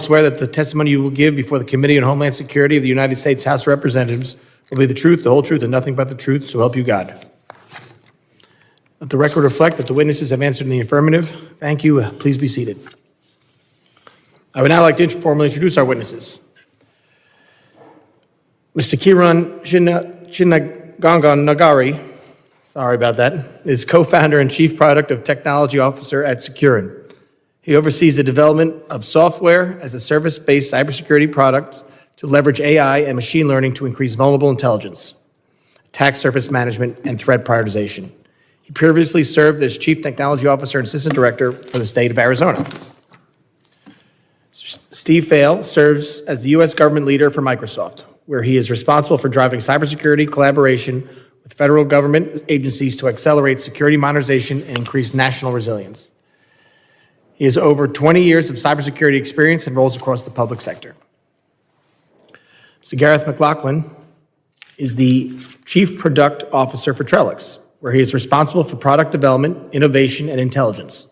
swear that the testimony you will give before the Committee on Homeland Security of the United States House of Representatives will be the truth, the whole truth, and nothing but the truth, so help you God. Let the record reflect that the witnesses have answered in the affirmative. Thank you. Please be seated. I would now like to formally introduce our witnesses. Mr. Kiran Chinnagangan Nagari, sorry about that, is co-founder and chief product of technology officer at Securin. He oversees the development of software as a service-based cybersecurity product to leverage AI and machine learning to increase vulnerable intelligence, attack surface management, and threat prioritization. He previously served as chief technology officer and assistant director for the state of Arizona. Steve Fail serves as the U.S. government leader for Microsoft, where he is responsible for driving cybersecurity collaboration with federal government agencies to accelerate security modernization and increase national resilience. He has over 20 years of cybersecurity experience and roles across the public sector. So Gareth McLaughlin is the chief product officer for Trellix, where he is responsible for product development, innovation, and intelligence.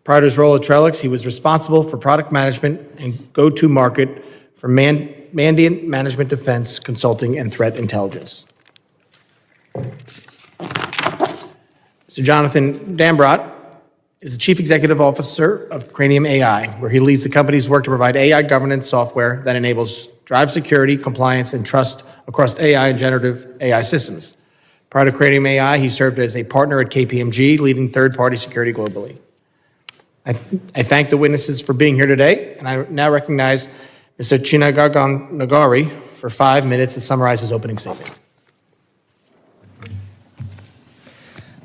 Prior to his role at Trellix, he was responsible for product management and go-to-market for Mandiant Management Defense, Consulting, and Threat Intelligence. Mr. Jonathan Dambrot is the Chief Executive Officer of Cranium AI, where he leads the company's work to provide AI governance software that enables drive security, compliance, and trust across AI and generative AI systems. Prior to Cranium AI, he served as a partner at KPMG, leading third-party security globally. I thank the witnesses for being here today, and I now recognize Mr. Chinnagangan Nagari for 5 minutes to summarize his opening statement.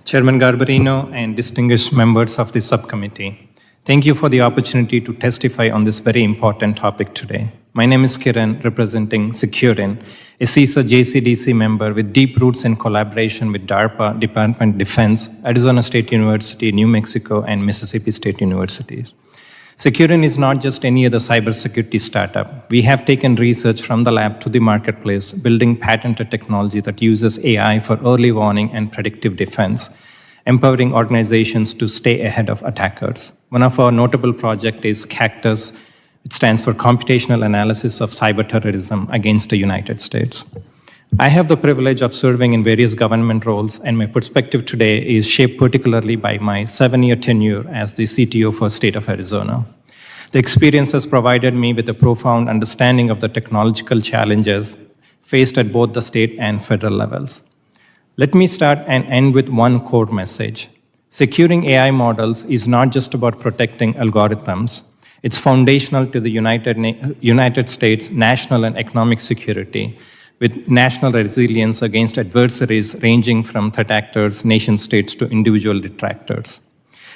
Chairman Garbarino and distinguished members of the subcommittee, thank you for the opportunity to testify on this very important topic today. My name is Kiran, representing Securin, a CISA JCDC member with deep roots in collaboration with DARPA, Department of Defense, Arizona State University, New Mexico, and Mississippi State Universities. Securin is not just any other cybersecurity startup. We have taken research from the lab to the marketplace, building patented technology that uses AI for early warning and predictive defense, empowering organizations to stay ahead of attackers. One of our notable projects is Cactus. It stands for Computational Analysis of Cyber Terrorism against the United States. I have the privilege of serving in various government roles, and my perspective today is shaped particularly by my 7-year tenure as the CTO for the state of Arizona. The experience has provided me with a profound understanding of the technological challenges faced at both the state and federal levels. Let me start and end with one core message. Securing AI models is not just about protecting algorithms. It's foundational to the United States national and economic security, with national resilience against adversaries ranging from threat actors, nation states, to individual detractors.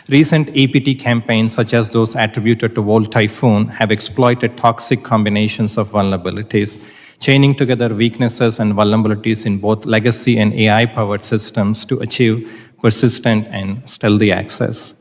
Recent APT campaigns, such as those attributed to Volt Typhoon, have exploited toxic combinations of vulnerabilities, chaining together weaknesses and vulnerabilities in both legacy and AI-powered systems to achieve persistent and stealthy access.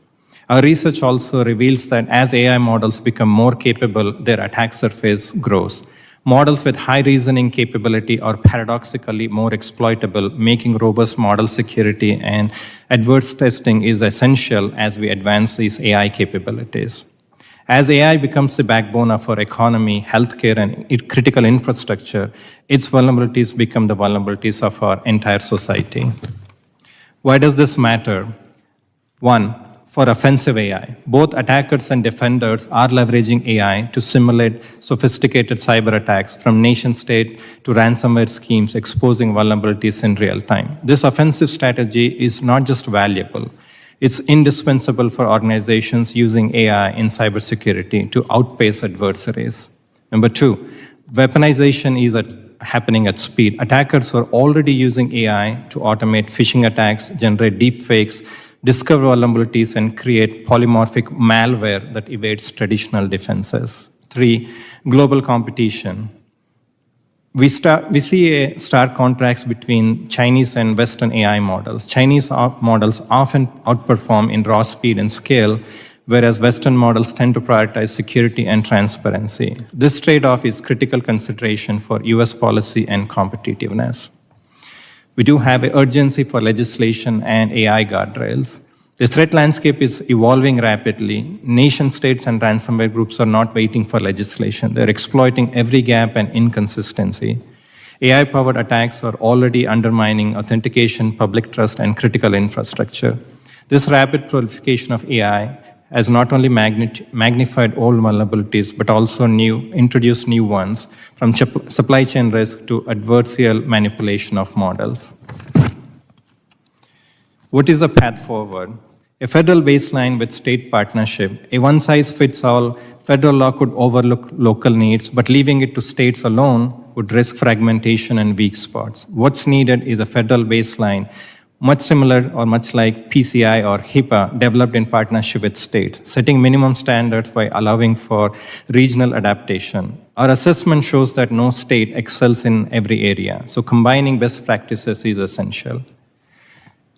Our research also reveals that as AI models become more capable, their attack surface grows. Models with high reasoning capability are paradoxically more exploitable, making robust model security and adverse testing is essential as we advance these AI capabilities. As AI becomes the backbone of our economy, healthcare, and critical infrastructure, its vulnerabilities become the vulnerabilities of our entire society. Why does this matter? One, for offensive AI. Both attackers and defenders are leveraging AI to simulate sophisticated cyber attacks, from nation-state to ransomware schemes, exposing vulnerabilities in real time. This offensive strategy is not just valuable, it's indispensable for organizations using AI in cybersecurity to outpace adversaries. Number two, weaponization is happening at speed. Attackers are already using AI to automate phishing attacks, generate deepfakes, discover vulnerabilities, and create polymorphic malware that evades traditional defenses. Three, global competition. We see a stark contrast between Chinese and Western AI models. Chinese models often outperform in raw speed and scale, whereas Western models tend to prioritize security and transparency. This trade-off is critical consideration for US policy and competitiveness. We do have an urgency for legislation and AI guardrails. The threat landscape is evolving rapidly. Nation states and ransomware groups are not waiting for legislation. They're exploiting every gap and inconsistency. AI-powered attacks are already undermining authentication, public trust, and critical infrastructure. This rapid proliferation of AI has not only magnified old vulnerabilities, but also introduced new ones, from supply chain risk to adversarial manipulation of models. What is the path forward? A federal baseline with state partnership. A one-size-fits-all federal law could overlook local needs, but leaving it to states alone would risk fragmentation and weak spots. What's needed is a federal baseline, much similar or much like PCI or HIPAA, developed in partnership with states, setting minimum standards by allowing for regional adaptation. Our assessment shows that no state excels in every area, so combining best practices is essential.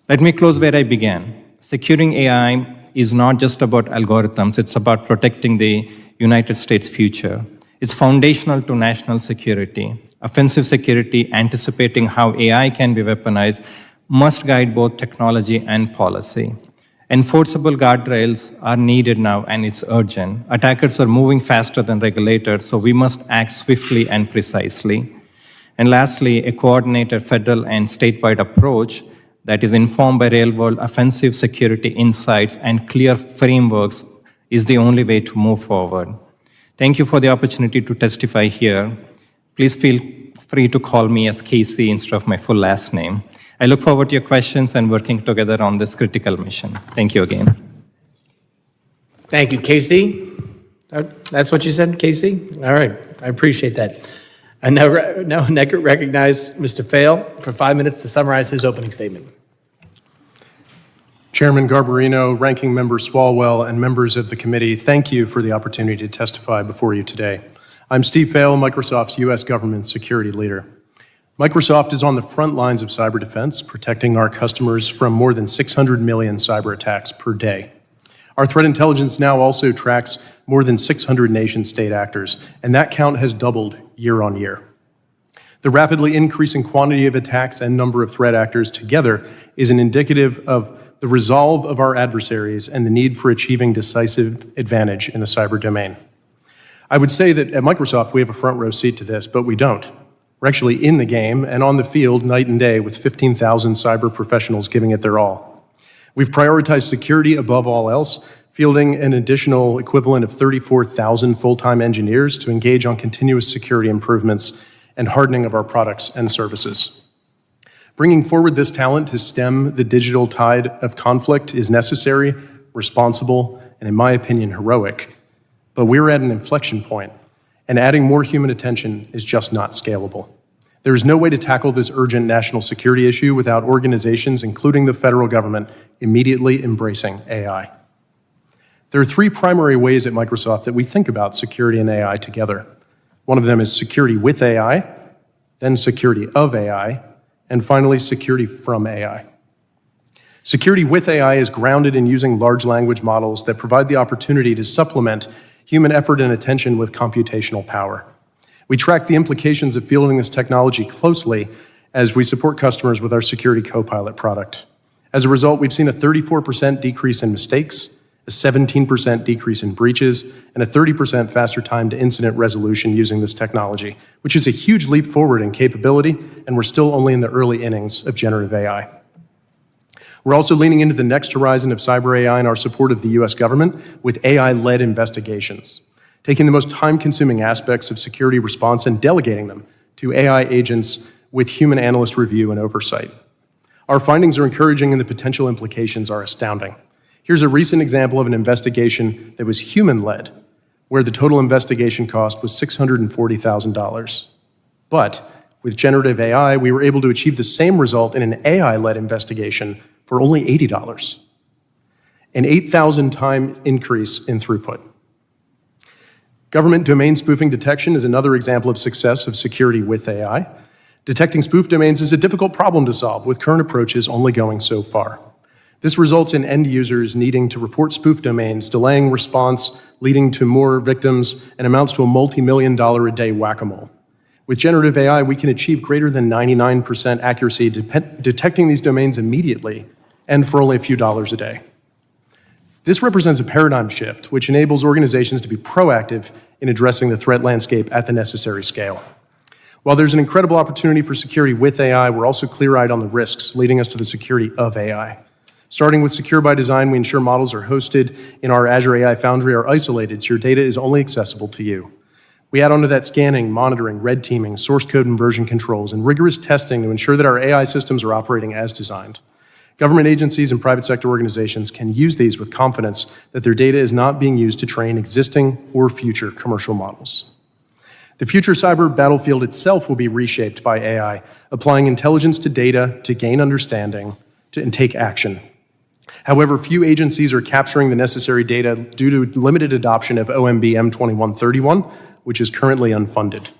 Let me close where I began. Securing AI is not just about algorithms, it's about protecting the United States' future. It's foundational to national security. Offensive security, anticipating how AI can be weaponized, must guide both technology and policy. Enforceable guardrails are needed now, and it's urgent. Attackers are moving faster than regulators, so we must act swiftly and precisely. And lastly, a coordinated federal and statewide approach that is informed by real-world offensive security insights and clear frameworks is the only way to move forward. Thank you for the opportunity to testify here. Please feel free to call me as Casey instead of my full last name. I look forward to your questions and working together on this critical mission. Thank you again. Thank you, Casey. That's what you said, Casey? All right, I appreciate that. I now recognize Mr. Fail for 5 minutes to summarize his opening statement. Chairman Garbarino, Ranking Member Swalwell, and members of the committee, thank you for the opportunity to testify before you today. I'm Steve Fail, Microsoft's U.S. government security leader. Microsoft is on the front lines of cyber defense, protecting our customers from more than 600 million cyber attacks per day. Our threat intelligence now also tracks more than 600 nation-state actors, and that count has doubled year on year. The rapidly increasing quantity of attacks and number of threat actors together is an indicative of the resolve of our adversaries and the need for achieving decisive advantage in the cyber domain. I would say that at Microsoft we have a front row seat to this, but we don't. We're actually in the game and on the field night and day with 15,000 cyber professionals giving it their all. We've prioritized security above all else, fielding an additional equivalent of 34,000 full-time engineers to engage on continuous security improvements and hardening of our products and services. Bringing forward this talent to stem the digital tide of conflict is necessary, responsible, and in my opinion, heroic. But we're at an inflection point, and adding more human attention is just not scalable. There is no way to tackle this urgent national security issue without organizations, including the federal government, immediately embracing AI. There are three primary ways at Microsoft that we think about security and AI together. One of them is security with AI, then security of AI, and finally security from AI. Security with AI is grounded in using large language models that provide the opportunity to supplement human effort and attention with computational power. We track the implications of fielding this technology closely as we support customers with our Security Copilot product. As a result, we've seen a 34% decrease in mistakes, a 17% decrease in breaches, and a 30% faster time to incident resolution using this technology, which is a huge leap forward in capability, and we're still only in the early innings of generative AI. We're also leaning into the next horizon of cyber AI in our support of the US government with AI-led investigations, taking the most time-consuming aspects of security response and delegating them to AI agents with human analyst review and oversight. Our findings are encouraging and the potential implications are astounding. Here's a recent example of an investigation that was human-led, where the total investigation cost was $640,000. But with generative AI, we were able to achieve the same result in an AI-led investigation for only $80, an 8,000-time increase in throughput. Government domain spoofing detection is another example of success of security with AI. Detecting spoof domains is a difficult problem to solve, with current approaches only going so far. This results in end users needing to report spoof domains, delaying response, leading to more victims, and amounts to a multi-million-dollar a day whack-a-mole. With generative AI, we can achieve greater than 99% accuracy detecting these domains immediately and for only a few dollars a day. This represents a paradigm shift, which enables organizations to be proactive in addressing the threat landscape at the necessary scale. While there's an incredible opportunity for security with AI, we're also clear-eyed on the risks leading us to the security of AI. Starting with Secure by Design, we ensure models are hosted in our Azure AI Foundry are isolated so your data is only accessible to you. We add onto that scanning, monitoring, red teaming, source code and version controls, and rigorous testing to ensure that our AI systems are operating as designed. Government agencies and private sector organizations can use these with confidence that their data is not being used to train existing or future commercial models. The future cyber battlefield itself will be reshaped by AI, applying intelligence to data to gain understanding and take action. However, few agencies are capturing the necessary data due to limited adoption of OMB M2131, which is currently unfunded.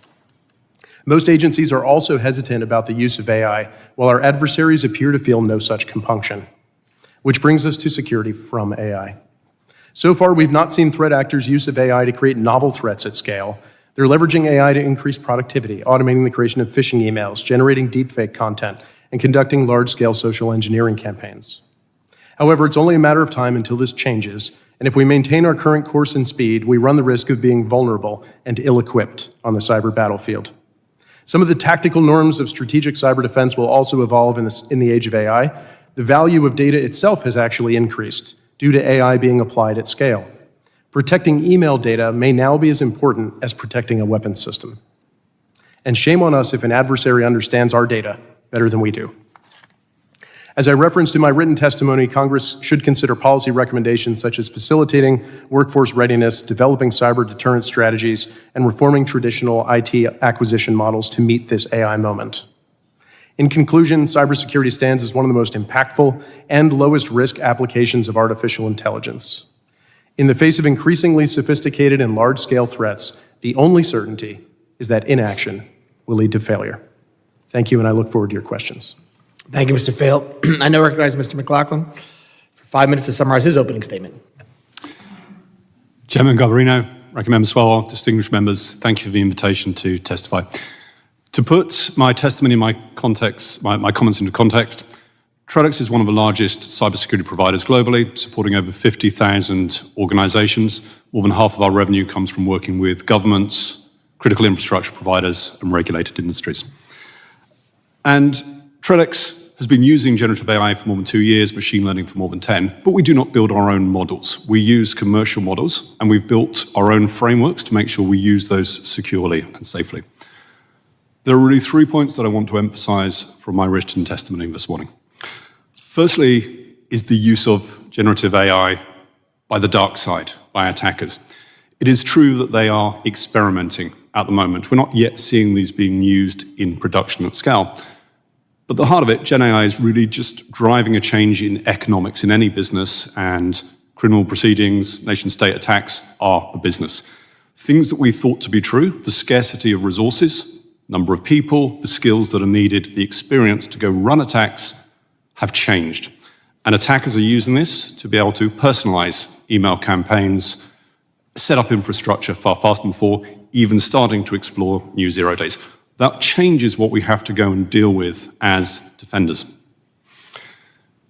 Most agencies are also hesitant about the use of AI, while our adversaries appear to feel no such compunction. Which brings us to security from AI. So far, we've not seen threat actors' use of AI to create novel threats at scale. They're leveraging AI to increase productivity, automating the creation of phishing emails, generating deepfake content, and conducting large-scale social engineering campaigns. However, it's only a matter of time until this changes, and if we maintain our current course and speed, we run the risk of being vulnerable and ill-equipped on the cyber battlefield. Some of the tactical norms of strategic cyber defense will also evolve in the age of AI. The value of data itself has actually increased due to AI being applied at scale. Protecting email data may now be as important as protecting a weapons system. And shame on us if an adversary understands our data better than we do. As I referenced in my written testimony, Congress should consider policy recommendations such as facilitating workforce readiness, developing cyber deterrence strategies, and reforming traditional IT acquisition models to meet this AI moment. In conclusion, cybersecurity stands as one of the most impactful and lowest risk applications of artificial intelligence. In the face of increasingly sophisticated and large-scale threats, the only certainty is that inaction will lead to failure. Thank you, and I look forward to your questions. Thank you, Mr. Fail. I now recognize Mr. McLaughlin for 5 minutes to summarize his opening statement. Chairman Garbarino, ranking member Swalwell, distinguished members, thank you for the invitation to testify. To put my testimony, my comments into context, TREDX is one of the largest cybersecurity providers globally, supporting over 50,000 organizations. More than half of our revenue comes from working with governments, critical infrastructure providers, and regulated industries. And TREDX has been using generative AI for more than 2 years, machine learning for more than 10, but we do not build our own models. We use commercial models, and we've built our own frameworks to make sure we use those securely and safely. There are really 3 points that I want to emphasize from my written testimony this morning. Firstly is the use of generative AI by the dark side, by attackers. It is true that they are experimenting at the moment. We're not yet seeing these being used in production at scale. But at the heart of it, Gen AI is really just driving a change in economics in any business, and criminal proceedings, nation-state attacks are a business. Things that we thought to be true, the scarcity of resources, number of people, the skills that are needed, the experience to go run attacks have changed. And attackers are using this to be able to personalize email campaigns, set up infrastructure far faster than before, even starting to explore new zero days. That changes what we have to go and deal with as defenders.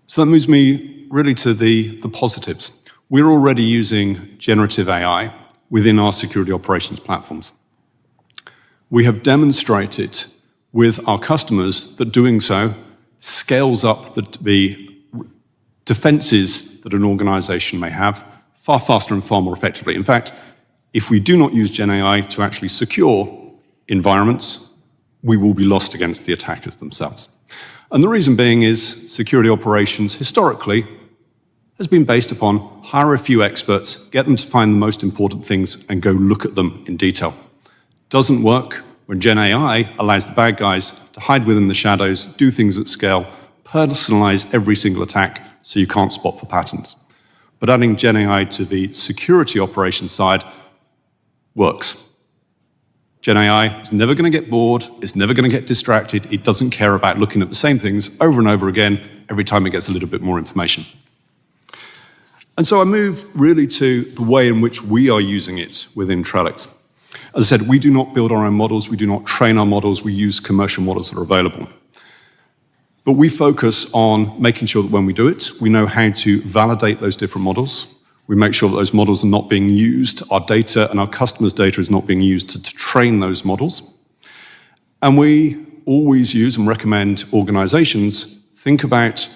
So that moves me really to the positives. We're already using generative AI within our security operations platforms. We have demonstrated with our customers that doing so scales up the defenses that an organization may have far faster and far more effectively. In fact, if we do not use Gen AI to actually secure environments, we will be lost against the attackers themselves. And the reason being is security operations historically has been based upon hire a few experts, get them to find the most important things and go look at them in detail. Doesn't work when Gen AI allows the bad guys to hide within the shadows, do things at scale, personalize every single attack so you can't spot for patterns. But adding Gen AI to the security operations side works. Gen AI is never going to get bored, it's never going to get distracted, it doesn't care about looking at the same things over and over again every time it gets a little bit more information. And so I move really to the way in which we are using it within TREDX. As I said, we do not build our own models, we do not train our models, we use commercial models that are available. But we focus on making sure that when we do it, we know how to validate those different models. We make sure that those models are not being used, our data and our customers' data is not being used to train those models. And we always use and recommend organizations think about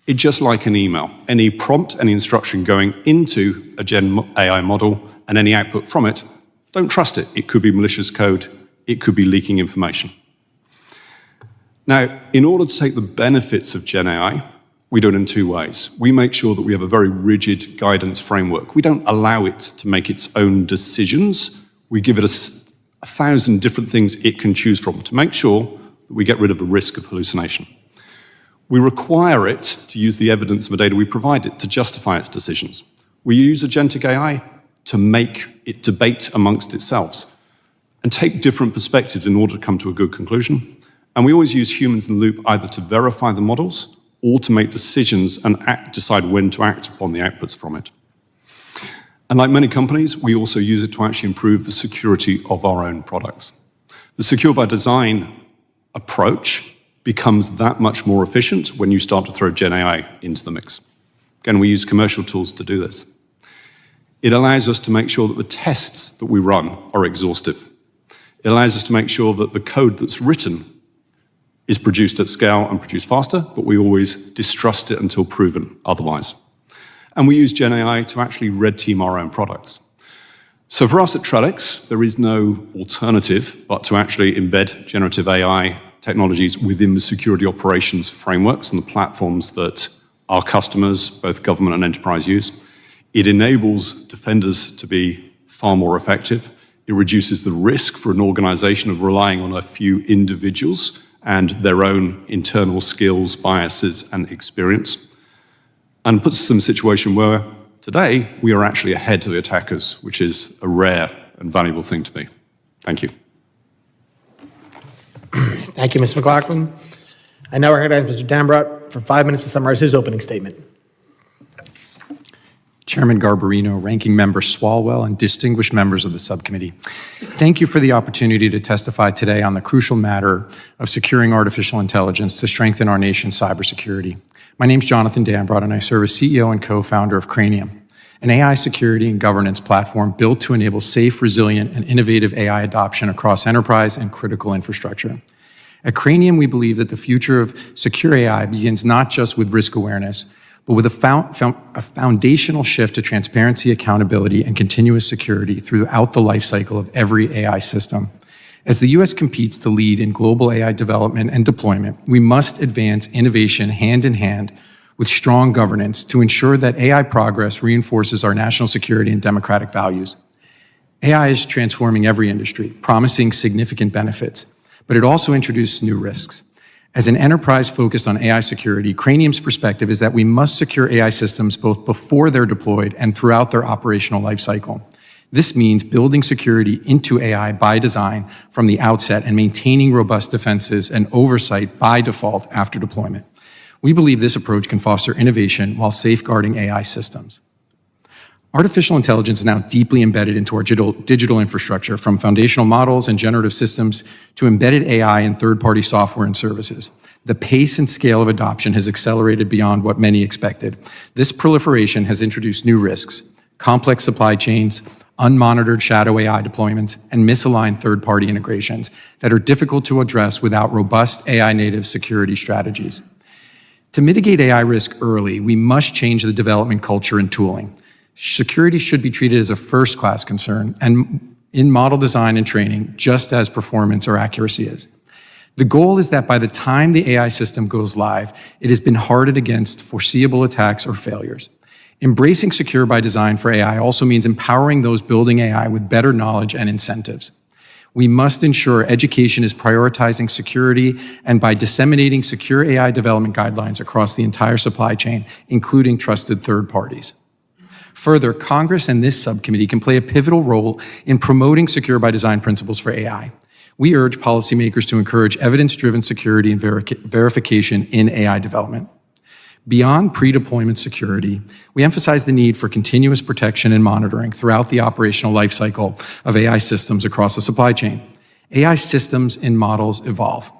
it just like an email. Any prompt, any instruction going into a Gen AI model and any output from it, don't trust it. It could be malicious code. It could be leaking information. Now, in order to take the benefits of Gen AI, we do it in two ways. We make sure that we have a very rigid guidance framework. We don't allow it to make its own decisions. We give it a thousand different things it can choose from to make sure that we get rid of the risk of hallucination. We require it to use the evidence of the data we provide it to justify its decisions. We use agentic AI to make it debate amongst itself and take different perspectives in order to come to a good conclusion. And we always use humans in the loop either to verify the models or to make decisions and decide when to act upon the outputs from it. And like many companies, we also use it to actually improve the security of our own products. The secure by design approach becomes that much more efficient when you start to throw Gen AI into the mix. Again, we use commercial tools to do this. It allows us to make sure that the tests that we run are exhaustive. It allows us to make sure that the code that's written is produced at scale and produced faster, but we always distrust it until proven otherwise. And we use Gen AI to actually red team our own products. So for us at Trellix, there is no alternative but to actually embed generative AI technologies within the security operations frameworks and the platforms that our customers, both government and enterprise, use. It enables defenders to be far more effective. It reduces the risk for an organization of relying on a few individuals and their own internal skills, biases, and experience, and puts us in a situation where today we are actually ahead of the attackers, which is a rare and valuable thing to be. Thank you. Thank you, Mr. McLaughlin. I now recognize Mr. Dambrot for 5 minutes to summarize his opening statement. Chairman Garbarino, Ranking Member Swalwell, and distinguished members of the subcommittee. Thank you for the opportunity to testify today on the crucial matter of securing artificial intelligence to strengthen our nation's cybersecurity. My name is Jonathan Dambrot, and I serve as CEO and co-founder of Cranium, an AI security and governance platform built to enable safe, resilient, and innovative AI adoption across enterprise and critical infrastructure. At Cranium, we believe that the future of secure AI begins not just with risk awareness, but with a foundational shift to transparency, accountability, and continuous security throughout the lifecycle of every AI system. As the U.S. competes to lead in global AI development and deployment, we must advance innovation hand in hand with strong governance to ensure that AI progress reinforces our national security and democratic values. AI is transforming every industry, promising significant benefits, but it also introduces new risks. As an enterprise focused on AI security, Cranium's perspective is that we must secure AI systems both before they're deployed and throughout their operational lifecycle. This means building security into AI by design from the outset and maintaining robust defenses and oversight by default after deployment. We believe this approach can foster innovation while safeguarding AI systems. Artificial intelligence is now deeply embedded into our digital infrastructure, from foundational models and generative systems to embedded AI and third-party software and services. The pace and scale of adoption has accelerated beyond what many expected. This proliferation has introduced new risks: complex supply chains, unmonitored shadow AI deployments, and misaligned third-party integrations that are difficult to address without robust AI-native security strategies. To mitigate AI risk early, we must change the development culture and tooling. Security should be treated as a first-class concern and in model design and training, just as performance or accuracy is. The goal is that by the time the AI system goes live, it has been hardened against foreseeable attacks or failures. Embracing secure by design for AI also means empowering those building AI with better knowledge and incentives. We must ensure education is prioritizing security and by disseminating secure AI development guidelines across the entire supply chain, including trusted third parties. Further, Congress and this subcommittee can play a pivotal role in promoting secure by design principles for AI. We urge policymakers to encourage evidence-driven security and verification in AI development. Beyond pre-deployment security, we emphasize the need for continuous protection and monitoring throughout the operational lifecycle of AI systems across the supply chain. AI systems and models evolve,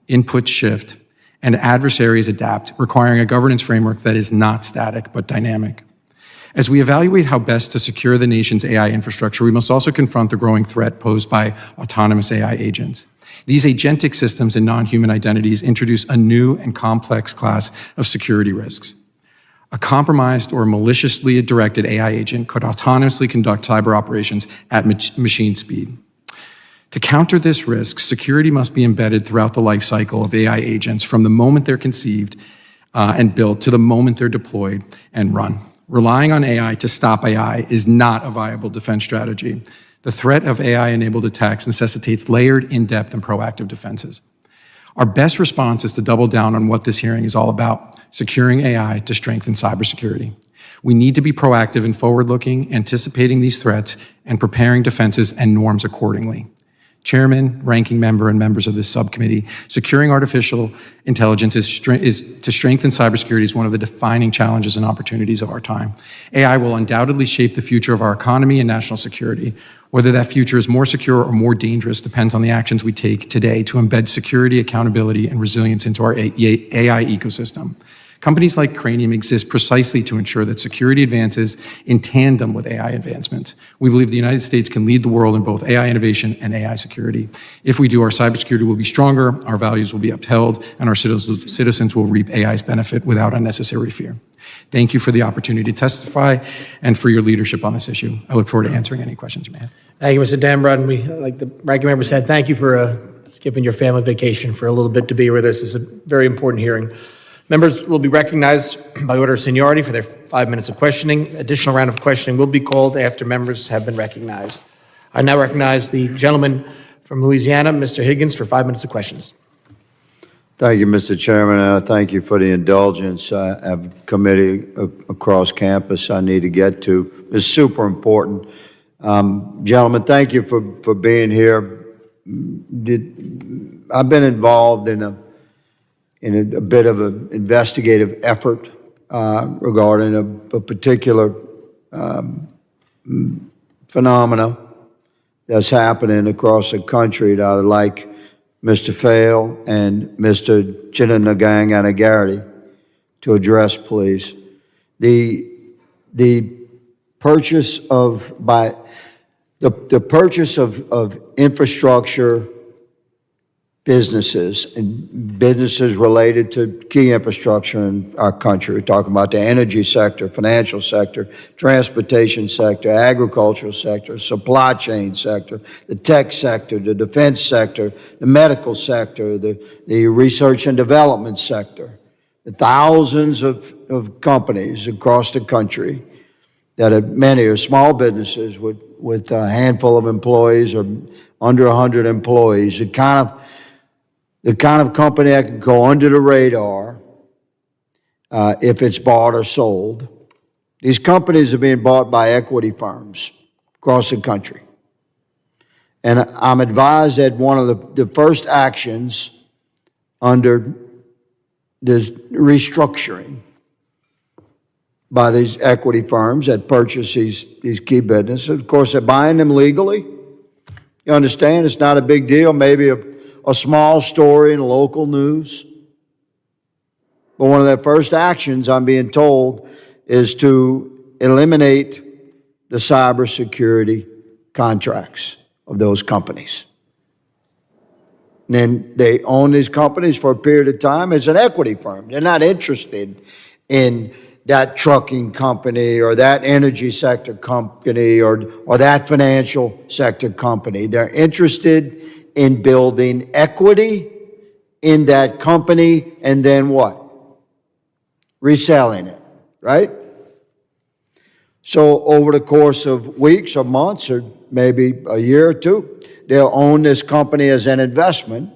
inputs shift, and adversaries adapt, requiring a governance framework that is not static but dynamic. As we evaluate how best to secure the nation's AI infrastructure, we must also confront the growing threat posed by autonomous AI agents. These agentic systems and non-human identities introduce a new and complex class of security risks. A compromised or maliciously directed AI agent could autonomously conduct cyber operations at machine speed. To counter this risk, security must be embedded throughout the life cycle of AI agents from the moment they're conceived and built to the moment they're deployed and run. Relying on AI to stop AI is not a viable defense strategy. The threat of AI-enabled attacks necessitates layered, in-depth, and proactive defenses. Our best response is to double down on what this hearing is all about, securing AI to strengthen cybersecurity. We need to be proactive and forward-looking, anticipating these threats, and preparing defenses and norms accordingly. Chairman, ranking member, and members of this subcommittee, securing artificial intelligence to strengthen cybersecurity is one of the defining challenges and opportunities of our time. AI will undoubtedly shape the future of our economy and national security. Whether that future is more secure or more dangerous depends on the actions we take today to embed security, accountability, and resilience into our AI ecosystem. Companies like Cranium exist precisely to ensure that security advances in tandem with AI advancements. We believe the United States can lead the world in both AI innovation and AI security. If we do, our cybersecurity will be stronger, our values will be upheld, and our citizens will reap AI's benefit without unnecessary fear. Thank you for the opportunity to testify and for your leadership on this issue. I look forward to answering any questions you may have. Thank you, Mr. Dambrod. And we, like the ranking member said, thank you for skipping your family vacation for a little bit to be with us. It's a very important hearing. Members will be recognized by order of seniority for their 5 minutes of questioning. Additional round of questioning will be called after members have been recognized. I now recognize the gentleman from Louisiana, Mr. Higgins, for 5 minutes of questions. Thank you, Mr. Chairman, and I thank you for the indulgence. I have a committee across campus I need to get to. It's super important. Gentlemen, thank you for being here. I've been involved in a bit of an investigative effort regarding a particular phenomena that's happening across the country that I'd like Mr. Fail and Mr. Chinanagang to address, please. The purchase of infrastructure businesses and businesses related to key infrastructure in our country. We're talking about the energy sector, financial sector, transportation sector, agricultural sector, supply chain sector, the tech sector, the defense sector, the medical sector, the research and development sector. The thousands of companies across the country that many are small businesses with a handful of employees or under 100 employees. The kind of company that can go under the radar if it's bought or sold. These companies are being bought by equity firms across the country. And I'm advised that one of the first actions under this restructuring by these equity firms that purchase these key businesses, of course, they're buying them legally. You understand? It's not a big deal. Maybe a small story in local news. But one of their first actions, I'm being told, is to eliminate the cybersecurity contracts of those companies. And then they own these companies for a period of time as an equity firm. They're not interested in that trucking company or that energy sector company or that financial sector company. They're interested in building equity in that company and then what? Reselling it, right? So over the course of weeks or months or maybe a year or two, they'll own this company as an investment.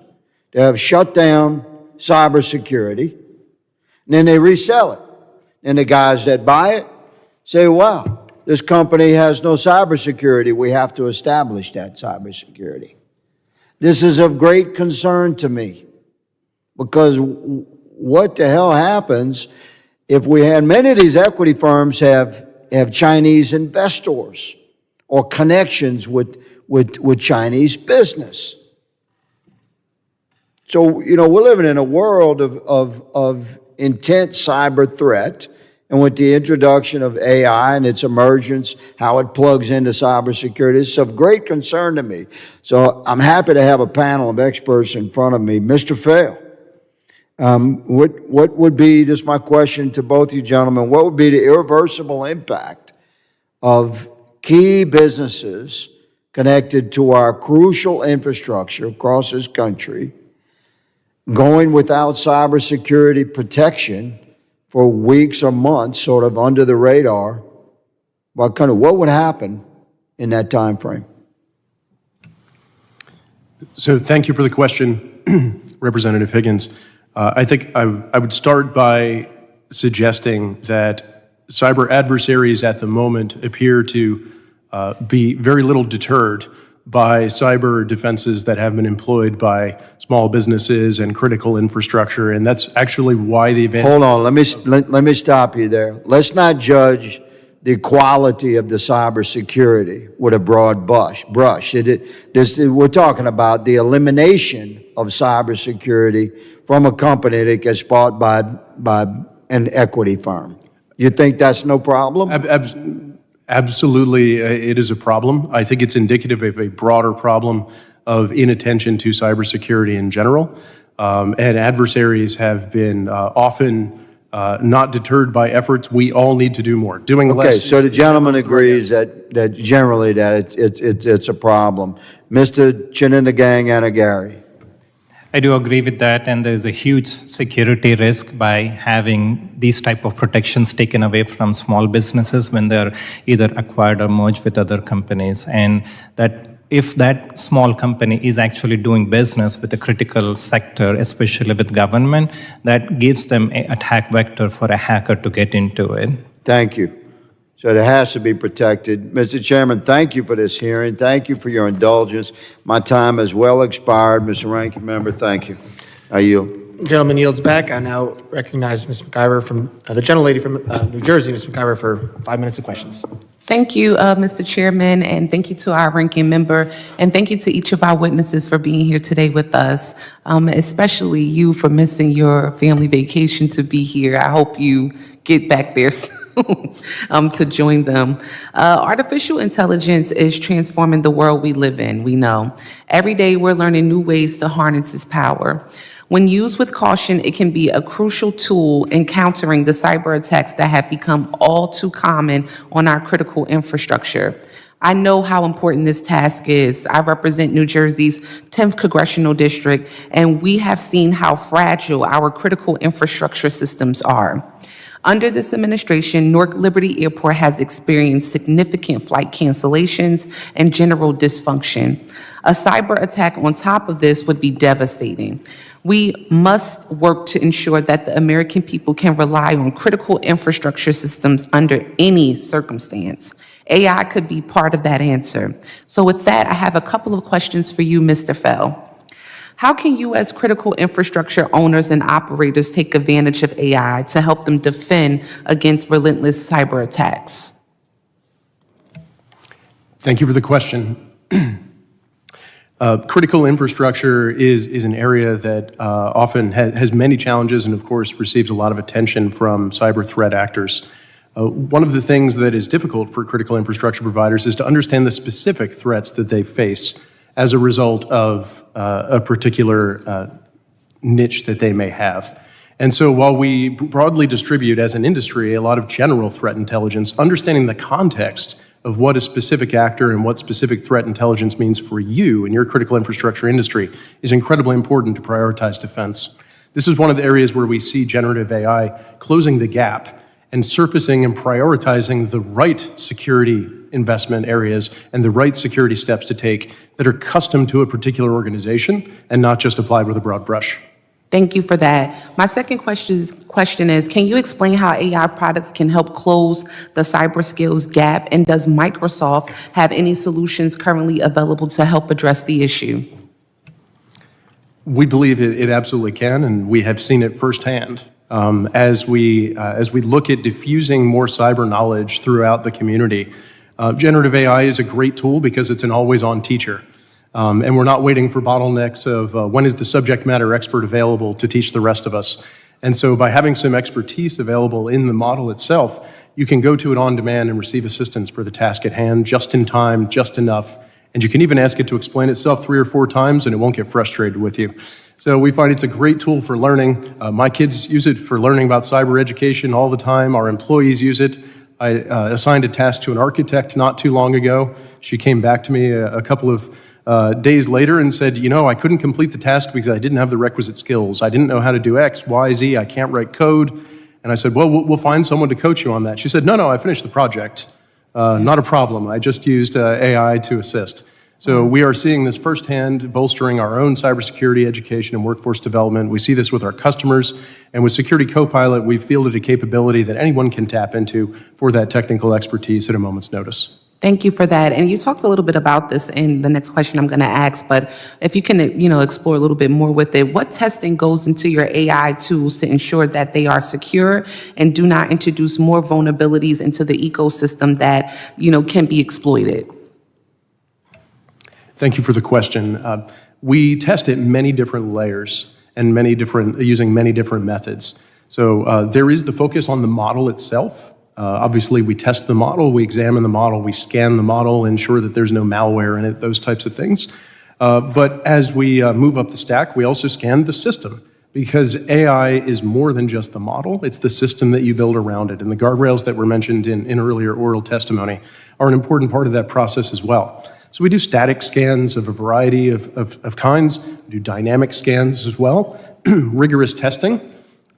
They'll have shut down cybersecurity, and then they resell it. And the guys that buy it say, wow, this company has no cybersecurity. We have to establish that cybersecurity. This is of great concern to me because what the hell happens if we had many of these equity firms have Chinese investors or connections with Chinese business. So, we're living in a world of intense cyber threat, and with the introduction of AI and its emergence, how it plugs into cybersecurity, it's of great concern to me. So I'm happy to have a panel of experts in front of me. Mr. Fail, what would be, this is my question to both you gentlemen, what would be the irreversible impact of key businesses connected to our crucial infrastructure across this country going without cybersecurity protection for weeks or months, sort of under the radar? What would happen in that time frame? So thank you for the question, Representative Higgins. I think I would start by suggesting that cyber adversaries at the moment appear to be very little deterred by cyber defenses that have been employed by small businesses and critical infrastructure, and that's actually why the advanced— Hold on, let me stop you there. Let's not judge the quality of the cybersecurity with a broad brush. We're talking about the elimination of cybersecurity from a company that gets bought by an equity firm. You think that's no problem? Absolutely, it is a problem. I think it's indicative of a broader problem of inattention to cybersecurity in general. And adversaries have been often not deterred by efforts. We all need to do more. Doing less. Okay, so the gentleman agrees that generally that it's a problem. Mr. Chininagang Anagari. I do agree with that, and there's a huge security risk by having these type of protections taken away from small businesses when they're either acquired or merged with other companies. And that if that small company is actually doing business with a critical sector, especially with government, that gives them an attack vector for a hacker to get into it. Thank you. So it has to be protected. Mr. Chairman, thank you for this hearing. Thank you for your indulgence. My time has well expired. Mr. Ranking Member, thank you. I yield. Gentleman yields back. I now recognize Ms. McIver from, the gentlelady from New Jersey, Ms. McIver, for 5 minutes of questions. Thank you, Mr. Chairman, and thank you to our ranking member, and thank you to each of our witnesses for being here today with us, especially you for missing your family vacation to be here. I hope you get back there soon to join them. Artificial intelligence is transforming the world we live in, we know. Every day we're learning new ways to harness its power. When used with caution, it can be a crucial tool in countering the cyber attacks that have become all too common on our critical infrastructure. I know how important this task is. I represent New Jersey's 10th Congressional District, and we have seen how fragile our critical infrastructure systems are. Under this administration, Newark Liberty Airport has experienced significant flight cancellations and general dysfunction. A cyber attack on top of this would be devastating. We must work to ensure that the American people can rely on critical infrastructure systems under any circumstance. AI could be part of that answer. So with that, I have a couple of questions for you, Mr. Fell. How can you as critical infrastructure owners and operators take advantage of AI to help them defend against relentless cyber attacks? Thank you for the question. Critical infrastructure is an area that often has many challenges and, of course, receives a lot of attention from cyber threat actors. One of the things that is difficult for critical infrastructure providers is to understand the specific threats that they face as a result of a particular niche that they may have. And so while we broadly distribute as an industry a lot of general threat intelligence, understanding the context of what a specific actor and what specific threat intelligence means for you and your critical infrastructure industry is incredibly important to prioritize defense. This is one of the areas where we see generative AI closing the gap and surfacing and prioritizing the right security investment areas and the right security steps to take that are custom to a particular organization and not just applied with a broad brush. Thank you for that. My second question is, can you explain how AI products can help close the cyber skills gap? And does Microsoft have any solutions currently available to help address the issue? We believe it absolutely can, and we have seen it firsthand. As we look at diffusing more cyber knowledge throughout the community, generative AI is a great tool because it's an always-on teacher. And we're not waiting for bottlenecks of when is the subject matter expert available to teach the rest of us. And so by having some expertise available in the model itself, you can go to it on demand and receive assistance for the task at hand, just in time, just enough. And you can even ask it to explain itself 3 or 4 times, and it won't get frustrated with you. So we find it's a great tool for learning. My kids use it for learning about cyber education all the time. Our employees use it. I assigned a task to an architect not too long ago. She came back to me a couple of days later and said, you know, I couldn't complete the task because I didn't have the requisite skills. I didn't know how to do X, Y, Z. I can't write code. And I said, well, we'll find someone to coach you on that. She said, no, I finished the project. Not a problem. I just used AI to assist. So we are seeing this firsthand, bolstering our own cybersecurity education and workforce development. We see this with our customers. And with Security Copilot, we've fielded a capability that anyone can tap into for that technical expertise at a moment's notice. Thank you for that. And you talked a little bit about this in the next question I'm going to ask, but if you can, explore a little bit more with it, what testing goes into your AI tools to ensure that they are secure and do not introduce more vulnerabilities into the ecosystem that, can be exploited? Thank you for the question. We test at many different layers and using many different methods. So there is the focus on the model itself. Obviously, we test the model, we examine the model, we scan the model, ensure that there's no malware in it, those types of things. But as we move up the stack, we also scan the system, because AI is more than just the model, it's the system that you build around it. And the guardrails that were mentioned in earlier oral testimony are an important part of that process as well. So we do static scans of a variety of kinds, we do dynamic scans as well, rigorous testing,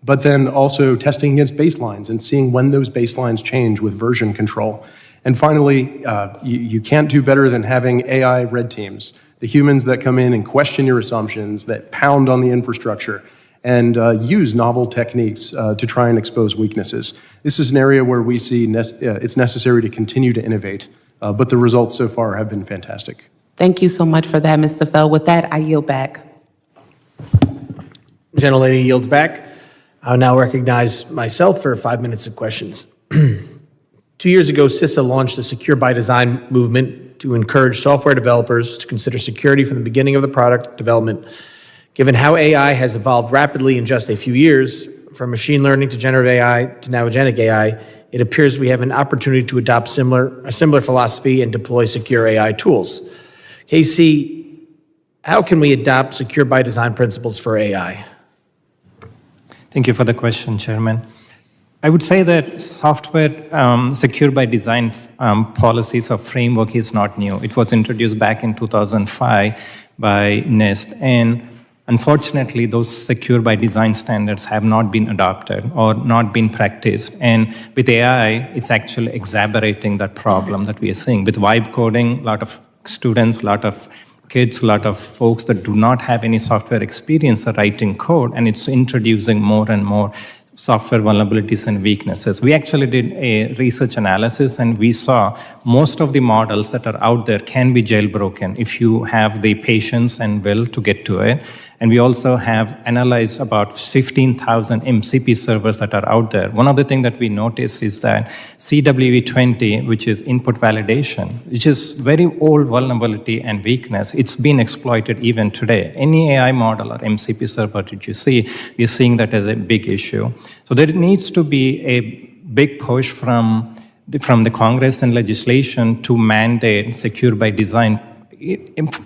but then also testing against baselines and seeing when those baselines change with version control. And finally, you can't do better than having AI red teams, the humans that come in and question your assumptions, that pound on the infrastructure, and use novel techniques to try and expose weaknesses. This is an area where we see it's necessary to continue to innovate, but the results so far have been fantastic. Thank you so much for that, Mr. Fell. With that, I yield back. Gentlelady yields back. I'll now recognize myself for 5 minutes of questions. 2 years ago, CISA launched the Secure by Design movement to encourage software developers to consider security from the beginning of the product development. Given how AI has evolved rapidly in just a few years, from machine learning to generative AI to now agentic AI, it appears we have an opportunity to adopt a similar philosophy and deploy secure AI tools. KC, how can we adopt Secure by Design principles for AI? Thank you for the question, Chairman. I would say that software secure by design policies or framework is not new. It was introduced back in 2005 by NIST, and unfortunately, those secure by design standards have not been adopted or not been practiced. And with AI, it's actually exacerbating that problem that we are seeing. With vibe coding, a lot of students, a lot of kids, a lot of folks that do not have any software experience are writing code, and it's introducing more and more software vulnerabilities and weaknesses. We actually did a research analysis, and we saw most of the models that are out there can be jailbroken if you have the patience and will to get to it. And we also have analyzed about 15,000 MCP servers that are out there. One other thing that we noticed is that CWE20, which is input validation, which is very old vulnerability and weakness, it's been exploited even today. Any AI model or MCP server that you see, we're seeing that as a big issue. So there needs to be a big push from the Congress and legislation to mandate secure by design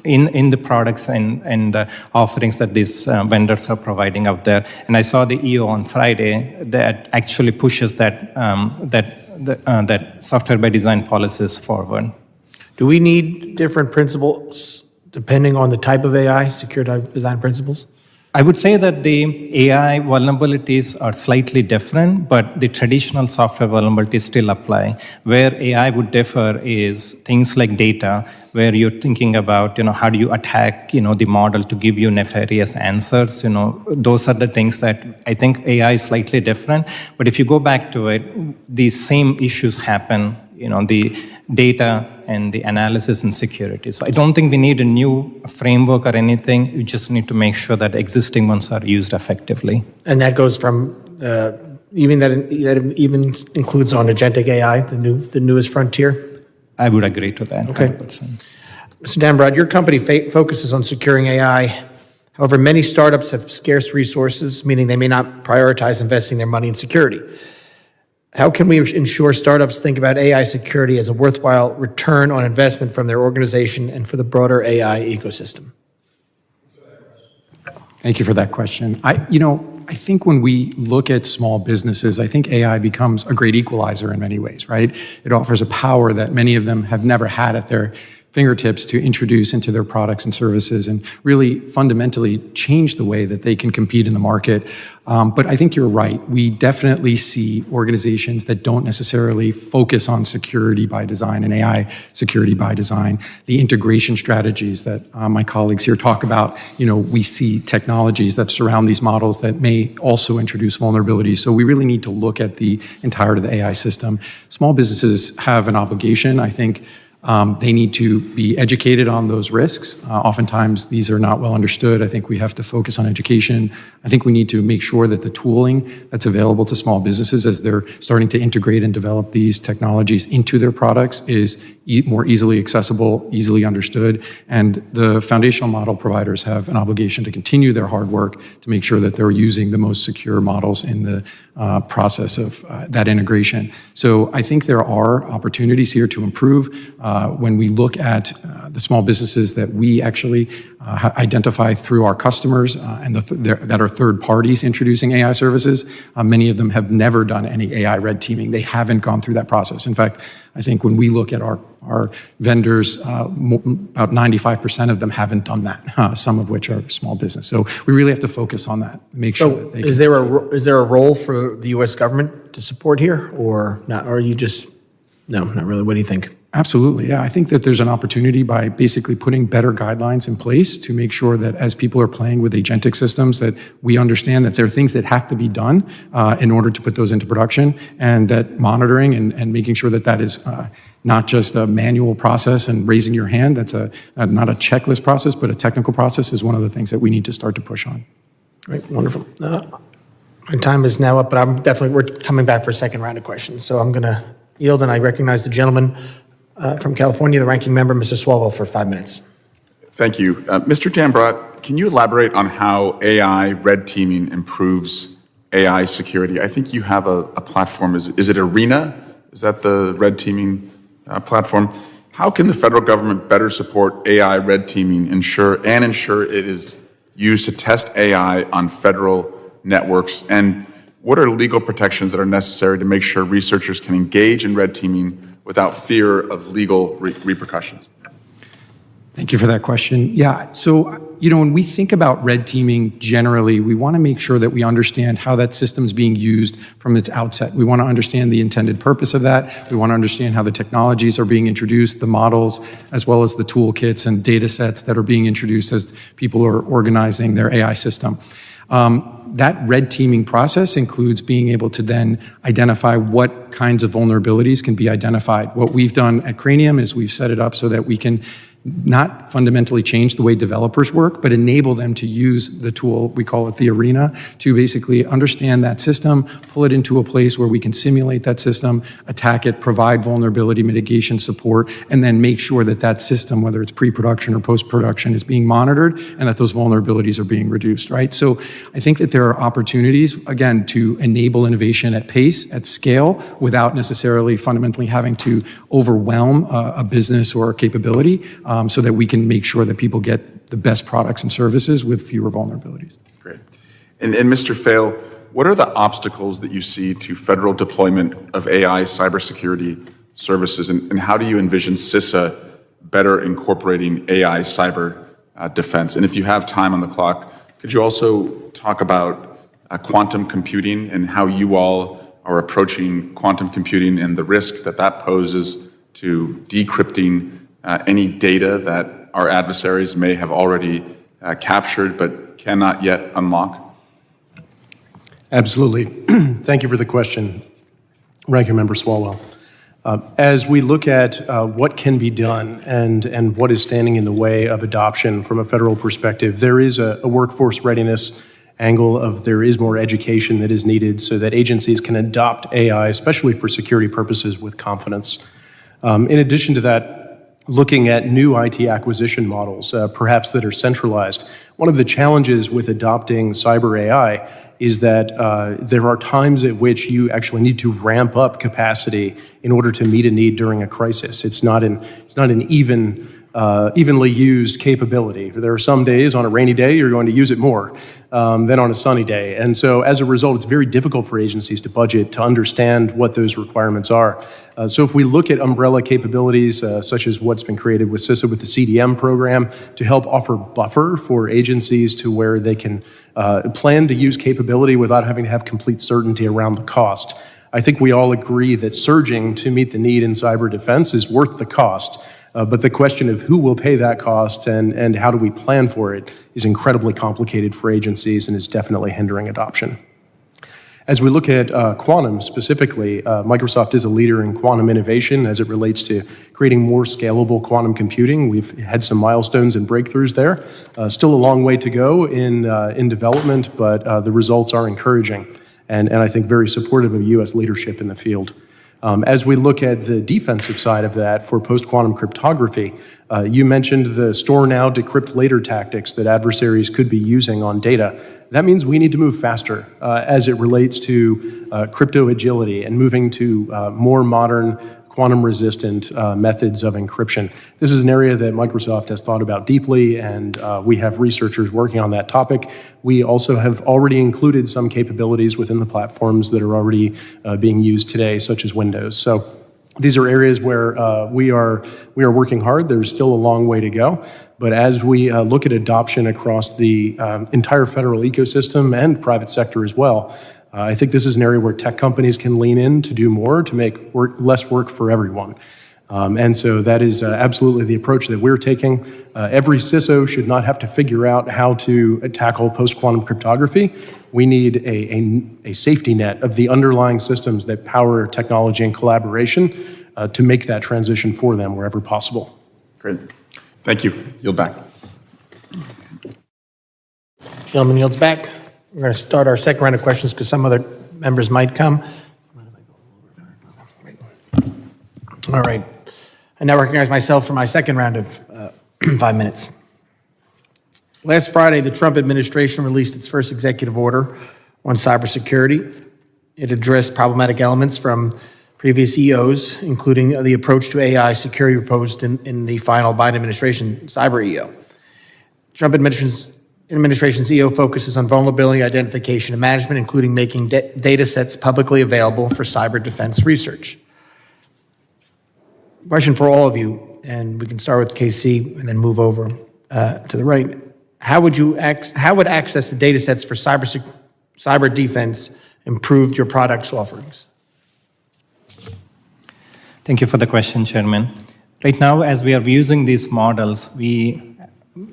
in the products and offerings that these vendors are providing out there. And I saw the EO on Friday that actually pushes that software by design policies forward. Do we need different principles depending on the type of AI, secure design principles? I would say that the AI vulnerabilities are slightly different, but the traditional software vulnerabilities still apply. Where AI would differ is things like data, where you're thinking about, how do you attack, the model to give you nefarious answers. Those are the things that I think AI is slightly different. But if you go back to it, the same issues happen, the data and the analysis and security. So I don't think we need a new framework or anything. You just need to make sure that existing ones are used effectively. And that goes from even includes on agentic AI, the newest frontier? I would agree to that. Okay. 100%. Mr. Dambrod, your company focuses on securing AI. However, many startups have scarce resources, meaning they may not prioritize investing their money in security. How can we ensure startups think about AI security as a worthwhile return on investment from their organization and for the broader AI ecosystem? Thank you for that question. I think when we look at small businesses, I think AI becomes a great equalizer in many ways, right? It offers a power that many of them have never had at their fingertips to introduce into their products and services and really fundamentally change the way that they can compete in the market. But I think you're right. We definitely see organizations that don't necessarily focus on security by design and AI security by design. The integration strategies that my colleagues here talk about, we see technologies that surround these models that may also introduce vulnerabilities. So we really need to look at the entirety of the AI system. Small businesses have an obligation, I think. They need to be educated on those risks. Oftentimes, these are not well understood. I think we have to focus on education. I think we need to make sure that the tooling that's available to small businesses as they're starting to integrate and develop these technologies into their products is more easily accessible, easily understood. And the foundational model providers have an obligation to continue their hard work to make sure that they're using the most secure models in the process of that integration. So I think there are opportunities here to improve. When we look at the small businesses that we actually identify through our customers and that are third parties introducing AI services, many of them have never done any AI red teaming. They haven't gone through that process. In fact, I think when we look at our vendors, about 95% of them haven't done that, some of which are small business. So we really have to focus on that, make sure that they is there a role for the U.S. government to support here, or not? Or are you just, no, not really? What do you think? Absolutely, yeah. I think that there's an opportunity by basically putting better guidelines in place to make sure that as people are playing with agentic systems, that we understand that there are things that have to be done in order to put those into production, and that monitoring and making sure that that is not just a manual process and raising your hand. That's not a checklist process, but a technical process is one of the things that we need to start to push on. Great, wonderful. My time is now up, but we're coming back for a second round of questions. So I'm going to yield, and I recognize the gentleman from California, the ranking member, Mr. Swalwell, for 5 minutes. Thank you. Mr. Dambrot, can you elaborate on how AI red teaming improves AI security? I think you have a platform. Is it Arena? Is that the red teaming platform? How can the federal government better support AI red teaming, ensure it is used to test AI on federal networks? And what are legal protections that are necessary to make sure researchers can engage in red teaming without fear of legal repercussions? Thank you for that question. Yeah, so, when we think about red teaming generally, we want to make sure that we understand how that system is being used from its outset. We want to understand the intended purpose of that. We want to understand how the technologies are being introduced, the models, as well as the toolkits and data sets that are being introduced as people are organizing their AI system. That red teaming process includes being able to then identify what kinds of vulnerabilities can be identified. What we've done at Cranium is we've set it up so that we can not fundamentally change the way developers work, but enable them to use the tool, we call it the Arena, to basically understand that system, pull it into a place where we can simulate that system, attack it, provide vulnerability mitigation support, and then make sure that that system, whether it's pre-production or post-production, is being monitored and that those vulnerabilities are being reduced, right? So I think that there are opportunities, again, to enable innovation at pace, at scale, without necessarily fundamentally having to overwhelm a business or a capability, so that we can make sure that people get the best products and services with fewer vulnerabilities. Great. And Mr. Fail, what are the obstacles that you see to federal deployment of AI cybersecurity services, and how do you envision CISA better incorporating AI cyber defense? And if you have time on the clock, could you also talk about quantum computing and how you all are approaching quantum computing and the risk that that poses to decrypting any data that our adversaries may have already captured but cannot yet unlock? Absolutely. Thank you for the question, Ranking Member Swalwell. As we look at what can be done and what is standing in the way of adoption from a federal perspective, there is a workforce readiness angle of there is more education that is needed so that agencies can adopt AI, especially for security purposes, with confidence. In addition to that, looking at new IT acquisition models, perhaps that are centralized. One of the challenges with adopting cyber AI is that there are times at which you actually need to ramp up capacity in order to meet a need during a crisis. It's not an evenly used capability. There are some days on a rainy day you're going to use it more than on a sunny day. And so as a result, it's very difficult for agencies to budget, to understand what those requirements are. So if we look at umbrella capabilities, such as what's been created with CISA with the CDM program, to help offer buffer for agencies to where they can plan to use capability without having to have complete certainty around the cost. I think we all agree that surging to meet the need in cyber defense is worth the cost. But the question of who will pay that cost and how do we plan for it is incredibly complicated for agencies and is definitely hindering adoption. As we look at quantum specifically, Microsoft is a leader in quantum innovation as it relates to creating more scalable quantum computing. We've had some milestones and breakthroughs there. Still a long way to go in development, but the results are encouraging and I think very supportive of U.S. leadership in the field. As we look at the defensive side of that for post-quantum cryptography, you mentioned the store now, decrypt later tactics that adversaries could be using on data. That means we need to move faster as it relates to crypto agility and moving to more modern quantum-resistant methods of encryption. This is an area that Microsoft has thought about deeply, and we have researchers working on that topic. We also have already included some capabilities within the platforms that are already being used today, such as Windows. So these are areas where we are working hard. There's still a long way to go. But as we look at adoption across the entire federal ecosystem and private sector as well, I think this is an area where tech companies can lean in to do more, to make less work for everyone. And so that is absolutely the approach that we're taking. Every CISO should not have to figure out how to tackle post-quantum cryptography. We need a safety net of the underlying systems that power technology and collaboration to make that transition for them wherever possible. Great. Thank you. Yield back. Gentleman yields back. We're going to start our second round of questions because some other members might come. All right. I now recognize myself for my second round of 5 minutes. Last Friday, the Trump administration released its first executive order on cybersecurity. It addressed problematic elements from previous EOs, including the approach to AI security proposed in the final Biden administration cyber EO. Trump administration's EO focuses on vulnerability identification and management, including making data sets publicly available for cyber defense research. Question for all of you, and we can start with KC and then move over to the right. How would access to data sets for cyber defense improve your products offerings? Thank you for the question, Chairman. Right now, as we are using these models,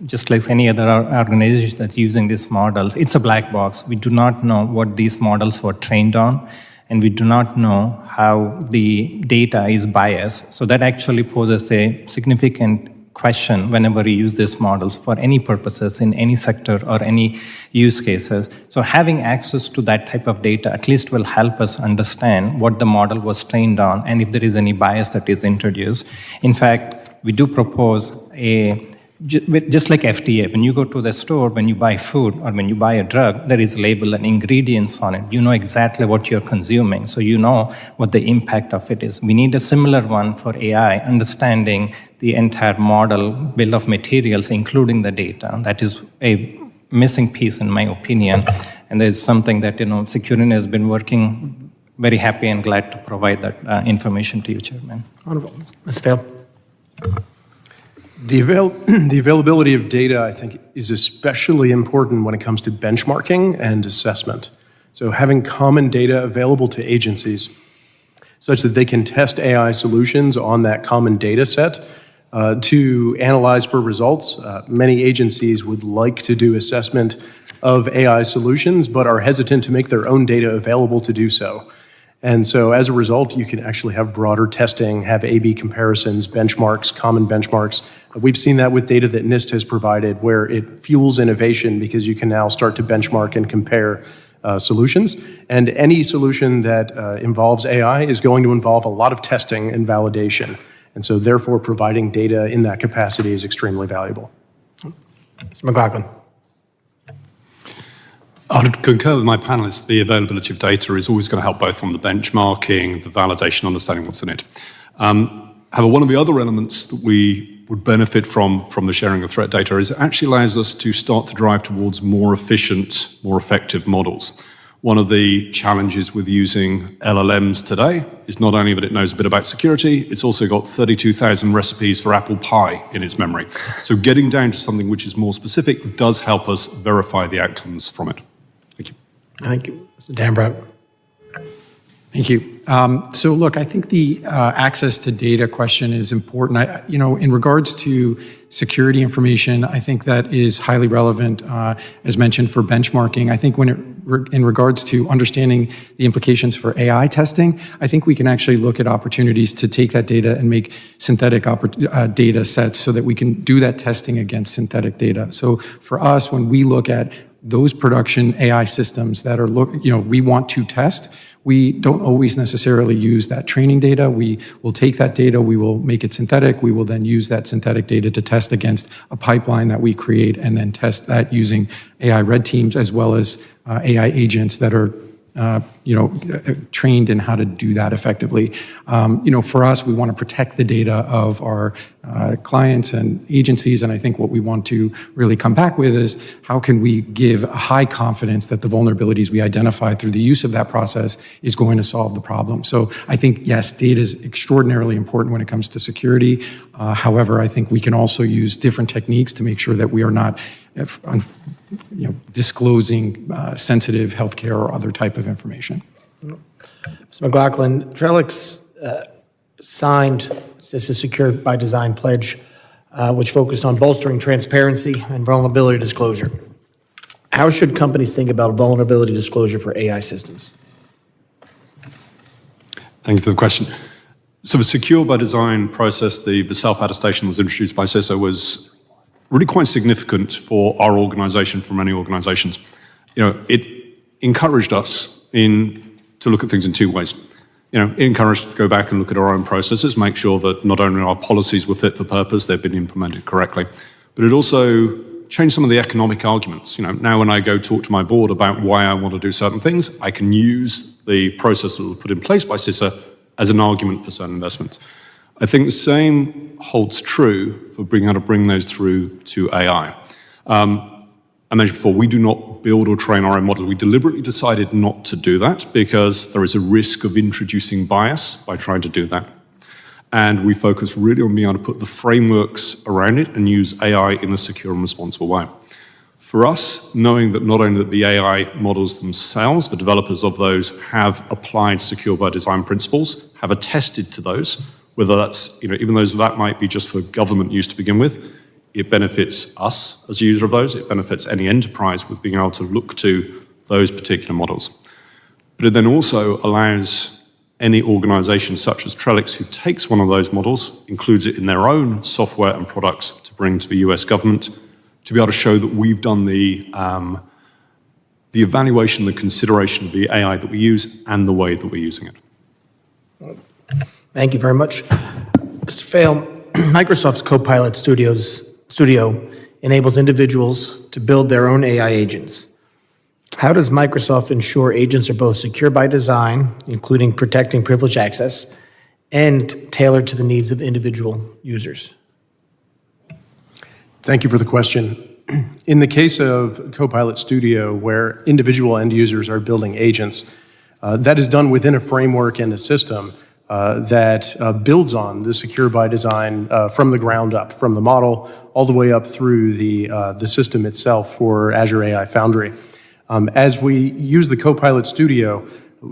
just like any other organization that's using these models, it's a black box. We do not know what these models were trained on, and we do not know how the data is biased. So that actually poses a significant question whenever we use these models for any purposes in any sector or any use cases. So having access to that type of data at least will help us understand what the model was trained on and if there is any bias that is introduced. In fact, we do propose just like FDA, when you go to the store, when you buy food or when you buy a drug, there is a label and ingredients on it. You know exactly what you're consuming, so you know what the impact of it is. We need a similar one for AI, understanding the entire model, bill of materials, including the data. That is a missing piece, in my opinion, and there's something that Security has been working. Very happy and glad to provide that information to you, Chairman. Wonderful. Ms. Vail. The availability of data, I think, is especially important when it comes to benchmarking and assessment. So having common data available to agencies such that they can test AI solutions on that common data set to analyze for results. Many agencies would like to do assessment of AI solutions, but are hesitant to make their own data available to do so. And so as a result, you can actually have broader testing, have A/B comparisons, benchmarks, common benchmarks. We've seen that with data that NIST has provided, where it fuels innovation because you can now start to benchmark and compare solutions. And any solution that involves AI is going to involve a lot of testing and validation. And so therefore, providing data in that capacity is extremely valuable. Mr. McLaughlin. I'd concur with my panelists. The availability of data is always going to help both on the benchmarking, the validation, understanding what's in it. However, one of the other elements that we would benefit from the sharing of threat data is it actually allows us to start to drive towards more efficient, more effective models. One of the challenges with using LLMs today is not only that it knows a bit about security, it's also got 32,000 recipes for apple pie in its memory. So getting down to something which is more specific does help us verify the outcomes from it. Thank you. Thank you. Mr. Dambrot. Thank you. So look, I think the access to data question is important. In regards to security information, I think that is highly relevant, as mentioned, for benchmarking. I think in regards to understanding the implications for AI testing, I think we can actually look at opportunities to take that data and make synthetic data sets so that we can do that testing against synthetic data. So for us, when we look at those production AI systems that are, we want to test, we don't always necessarily use that training data. We will take that data, we will make it synthetic, we will then use that synthetic data to test against a pipeline that we create and then test that using AI red teams as well as AI agents that are trained in how to do that effectively. For us, we want to protect the data of our clients and agencies, and I think what we want to really come back with is how can we give a high confidence that the vulnerabilities we identify through the use of that process is going to solve the problem. So I think, yes, data is extraordinarily important when it comes to security. However, I think we can also use different techniques to make sure that we are not disclosing sensitive healthcare or other type of information. Mr. McLaughlin, Trellix signed CISA Secured by Design pledge, which focused on bolstering transparency and vulnerability disclosure. How should companies think about vulnerability disclosure for AI systems? Thank you for the question. So the Secure by Design process, the self-attestation was introduced by CISA, was really quite significant for our organization, for many organizations. It encouraged us to look at things in two ways. It encouraged us to go back and look at our own processes, make sure that not only our policies were fit for purpose, they've been implemented correctly, but it also changed some of the economic arguments. Now when I go talk to my board about why I want to do certain things, I can use the process that was put in place by CISA as an argument for certain investments. I think the same holds true for being able to bring those through to AI. I mentioned before, we do not build or train our own models. We deliberately decided not to do that because there is a risk of introducing bias by trying to do that. And we focus really on being able to put the frameworks around it and use AI in a secure and responsible way. For us, knowing that not only that the AI models themselves, the developers of those, have applied Secure by Design principles, have attested to those, whether that's, even those that might be just for government use to begin with, it benefits us as a user of those, it benefits any enterprise with being able to look to those particular models. But it then also allows any organization such as Trellix who takes one of those models, includes it in their own software and products to bring to the US government, to be able to show that we've done the evaluation, the consideration of the AI that we use and the way that we're using it. Thank you very much. Mr. Fail, Microsoft's Copilot Studio enables individuals to build their own AI agents. How does Microsoft ensure agents are both secure by design, including protecting privileged access, and tailored to the needs of individual users? Thank you for the question. In the case of Copilot Studio, where individual end users are building agents, that is done within a framework and a system that builds on the Secure by Design from the ground up, from the model all the way up through the system itself for Azure AI Foundry. As we use the Copilot Studio,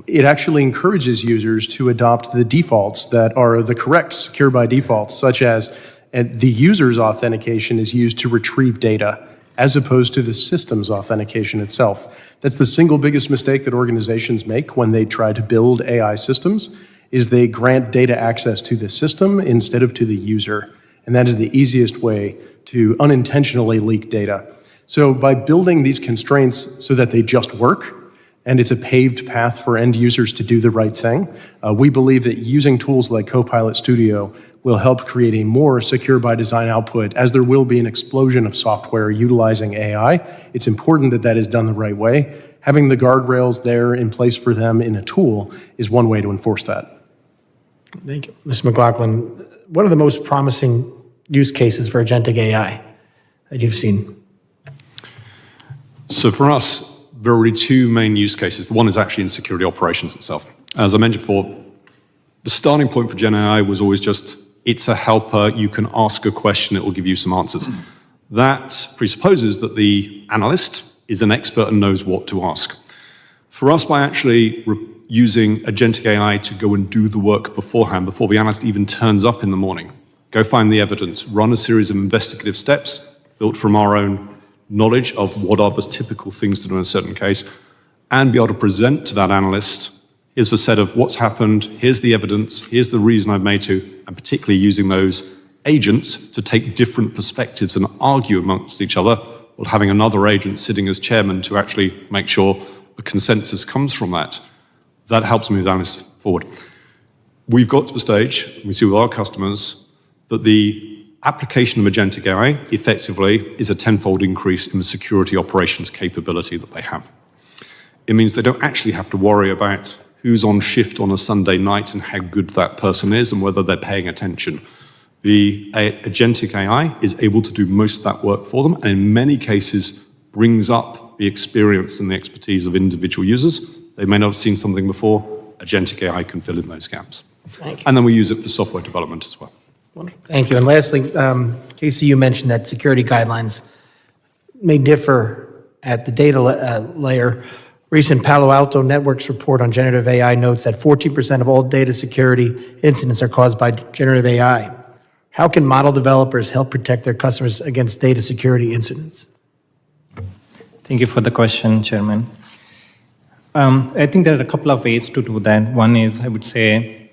it actually encourages users to adopt the defaults that are the correct Secure by defaults, such as the user's authentication is used to retrieve data, as opposed to the system's authentication itself. That's the single biggest mistake that organizations make when they try to build AI systems, is they grant data access to the system instead of to the user. And that is the easiest way to unintentionally leak data. So by building these constraints so that they just work, and it's a paved path for end users to do the right thing, we believe that using tools like Copilot Studio will help create a more secure by design output. As there will be an explosion of software utilizing AI, it's important that that is done the right way. Having the guardrails there in place for them in a tool is one way to enforce that. Thank you. Mr. McLaughlin, what are the most promising use cases for agentic AI that you've seen? So for us, there are really two main use cases. The one is actually in security operations itself. As I mentioned before, the starting point for Gen AI was always just, it's a helper, you can ask a question, it will give you some answers. That presupposes that the analyst is an expert and knows what to ask. For us, by actually using agentic AI to go and do the work beforehand, before the analyst even turns up in the morning, go find the evidence, run a series of investigative steps built from our own knowledge of what are the typical things to do in a certain case, and be able to present to that analyst, here's the set of what's happened, here's the evidence, here's the reason I've made to, and particularly using those agents to take different perspectives and argue amongst each other, while having another agent sitting as chairman to actually make sure a consensus comes from that. That helps move the analyst forward. We've got to the stage, we see with our customers, that the application of agentic AI effectively is a tenfold increase in the security operations capability that they have. It means they don't actually have to worry about who's on shift on a Sunday night and how good that person is and whether they're paying attention. The agentic AI is able to do most of that work for them, and in many cases brings up the experience and the expertise of individual users. They may not have seen something before. Agentic AI can fill in those gaps. Thank you. And then we use it for software development as well. Wonderful. Thank you. And lastly, Casey, you mentioned that security guidelines may differ at the data layer. Recent Palo Alto Networks report on generative AI notes that 14% of all data security incidents are caused by generative AI. How can model developers help protect their customers against data security incidents? Thank you for the question, Chairman. I think there are a couple of ways to do that. One is, I would say,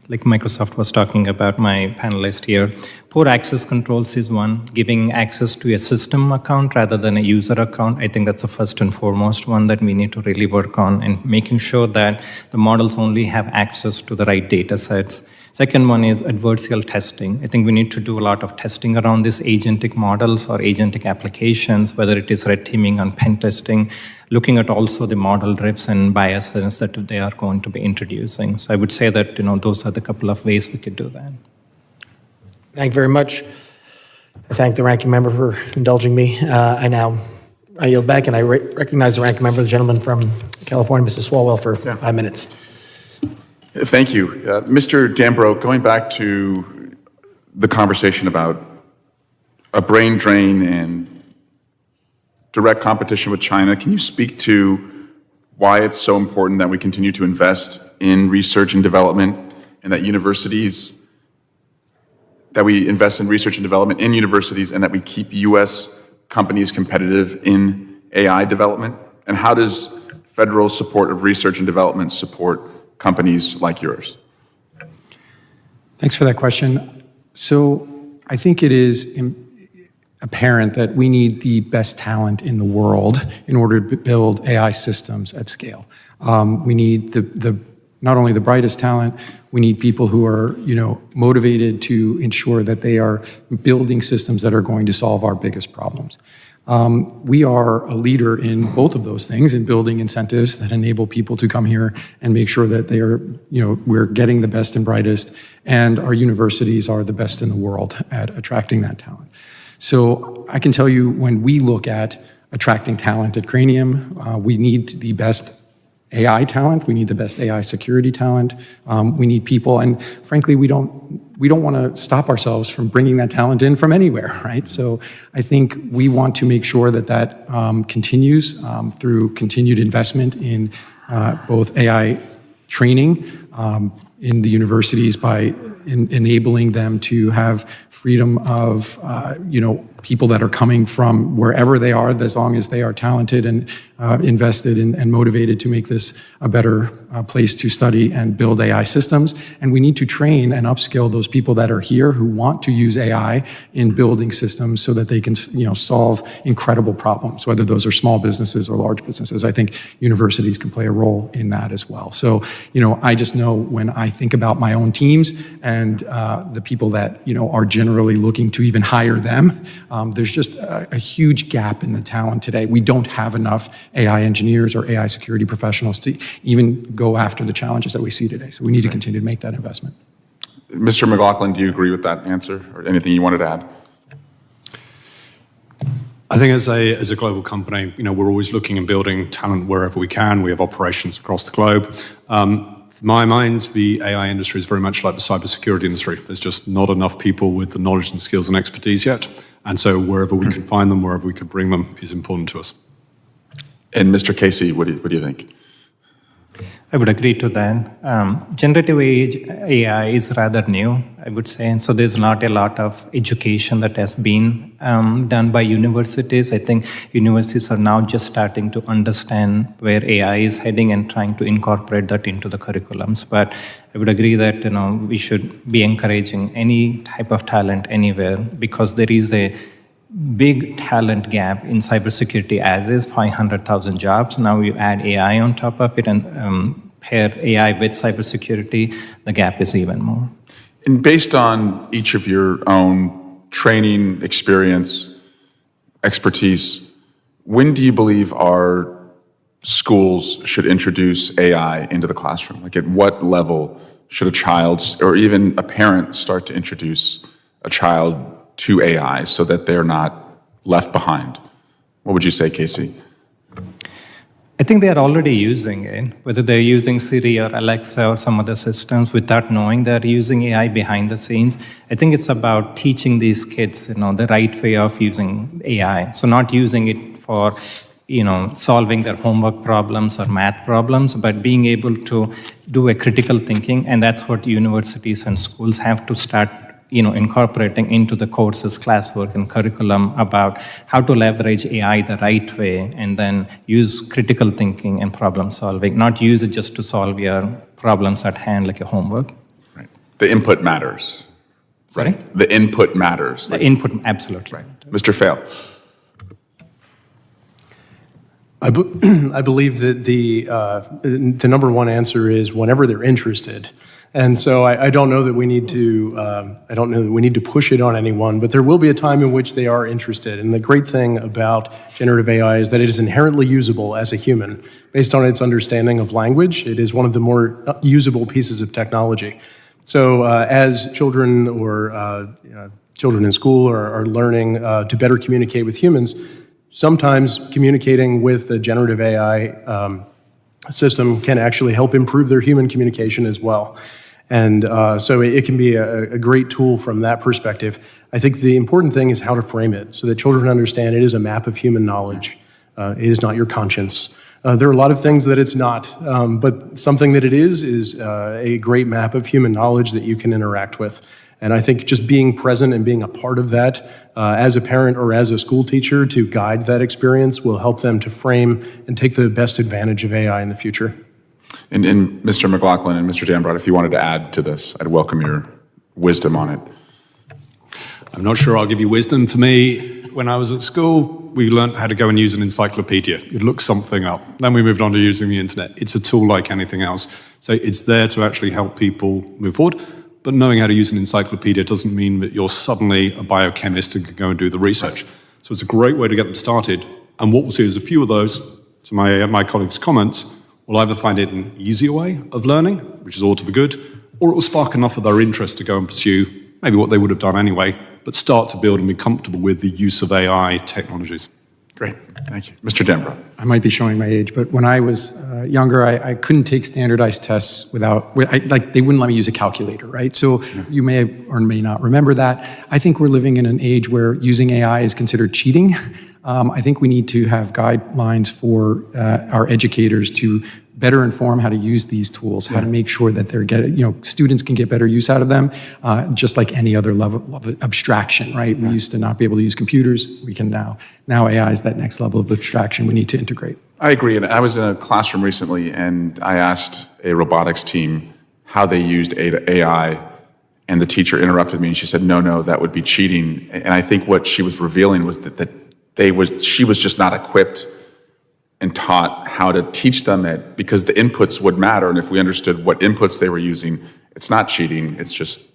like Microsoft was talking about, my panelist here, poor access controls is one. Giving access to a system account rather than a user account, I think that's the first and foremost one that we need to really work on, and making sure that the models only have access to the right data sets. Second one is adversarial testing. I think we need to do a lot of testing around these agentic models or agentic applications, whether it is red teaming and pen testing, looking at also the model drifts and biases that they are going to be introducing. So I would say that those are the couple of ways we could do that. Thank you very much. I thank the ranking member for indulging me. I yield back, and I recognize the ranking member, the gentleman from California, Mr. Swalwell, for 5 minutes. Thank you. Mr. Dambro, going back to the conversation about a brain drain and direct competition with China, can you speak to why it's so important that we continue to invest in research and development, and that we invest in research and development in universities, and that we keep U.S. companies competitive in AI development? And how does federal support of research and development support companies like yours? Thanks for that question. So I think it is apparent that we need the best talent in the world in order to build AI systems at scale. We need not only the brightest talent, we need people who are motivated to ensure that they are building systems that are going to solve our biggest problems. We are a leader in both of those things, in building incentives that enable people to come here and make sure that they are, we're getting the best and brightest, and our universities are the best in the world at attracting that talent. So I can tell you, when we look at attracting talent at Cranium, we need the best AI talent, we need the best AI security talent, we need people, and frankly, we don't want to stop ourselves from bringing that talent in from anywhere, right? So I think we want to make sure that continues through continued investment in both AI training in the universities by enabling them to have freedom of, people that are coming from wherever they are, as long as they are talented and invested and motivated to make this a better place to study and build AI systems. And we need to train and upskill those people that are here who want to use AI in building systems so that they can, solve incredible problems, whether those are small businesses or large businesses. I think universities can play a role in that as well. So, I just know when I think about my own teams and the people that, are generally looking to even hire them, there's just a huge gap in the talent today. We don't have enough AI engineers or AI security professionals to even go after the challenges that we see today. So we need to continue to make that investment. Mr. McLaughlin, do you agree with that answer, or anything you wanted to add? I think as a global company, we're always looking and building talent wherever we can. We have operations across the globe. In my mind, the AI industry is very much like the cybersecurity industry. There's just not enough people with the knowledge and skills and expertise yet. And so wherever we can find them, wherever we can bring them is important to us. And Mr. Casey, what do you think? I would agree to that. Generative AI is rather new, I would say, and so there's not a lot of education that has been done by universities. I think universities are now just starting to understand where AI is heading and trying to incorporate that into the curriculums. But I would agree that we should be encouraging any type of talent anywhere, because there is a big talent gap in cybersecurity as is, 500,000 jobs. Now you add AI on top of it and pair AI with cybersecurity, the gap is even more. And based on each of your own training, experience, expertise, when do you believe our schools should introduce AI into the classroom? Like, at what level should a child or even a parent start to introduce a child to AI so that they're not left behind? What would you say, Casey? I think they are already using it, whether they're using Siri or Alexa or some other systems without knowing they're using AI behind the scenes. I think it's about teaching these kids, the right way of using AI. So not using it for, solving their homework problems or math problems, but being able to do a critical thinking. And that's what universities and schools have to start incorporating into the courses, classwork, and curriculum about how to leverage AI the right way and then use critical thinking and problem solving, not use it just to solve your problems at hand like your homework. Right. The input matters. Sorry? Right. The input matters. The input, absolutely. Right. Mr. Fail. I believe that the number one answer is whenever they're interested. And so I don't know that we need to push it on anyone, but there will be a time in which they are interested. And the great thing about generative AI is that it is inherently usable as a human. Based on its understanding of language, it is one of the more usable pieces of technology. So as children or children in school are learning to better communicate with humans, sometimes communicating with a generative AI system can actually help improve their human communication as well. And so it can be a great tool from that perspective. I think the important thing is how to frame it so that children understand it is a map of human knowledge. It is not your conscience. There are a lot of things that it's not, but something that it is a great map of human knowledge that you can interact with. And I think just being present and being a part of that as a parent or as a school teacher to guide that experience will help them to frame and take the best advantage of AI in the future. And Mr. McLaughlin and Mr. Dambrot, if you wanted to add to this, I'd welcome your wisdom on it. I'm not sure I'll give you wisdom. For me, when I was at school, we learned how to go and use an encyclopedia. You'd look something up. Then we moved on to using the internet. It's a tool like anything else. So it's there to actually help people move forward. But knowing how to use an encyclopedia doesn't mean that you're suddenly a biochemist and can go and do the research. So it's a great way to get them started. And what we'll see is a few of those, to my colleagues' comments, will either find it an easier way of learning, which is all to the good, or it will spark enough of their interest to go and pursue maybe what they would have done anyway, but start to build and be comfortable with the use of AI technologies. Great, thank you. Mr. Dambrot. I might be showing my age, but when I was younger, I couldn't take standardized tests they wouldn't let me use a calculator, right? So you may or may not remember that. I think we're living in an age where using AI is considered cheating. I think we need to have guidelines for our educators to better inform how to use these tools, how to make sure that they're students can get better use out of them, just like any other level of abstraction, right? We used to not be able to use computers. We can now. Now AI is that next level of abstraction we need to integrate. I agree. And I was in a classroom recently, and I asked a robotics team how they used AI, and the teacher interrupted me, and she said, no, that would be cheating. And I think what she was revealing was that she was just not equipped and taught how to teach them it, because the inputs would matter. And if we understood what inputs they were using, it's not cheating, it's just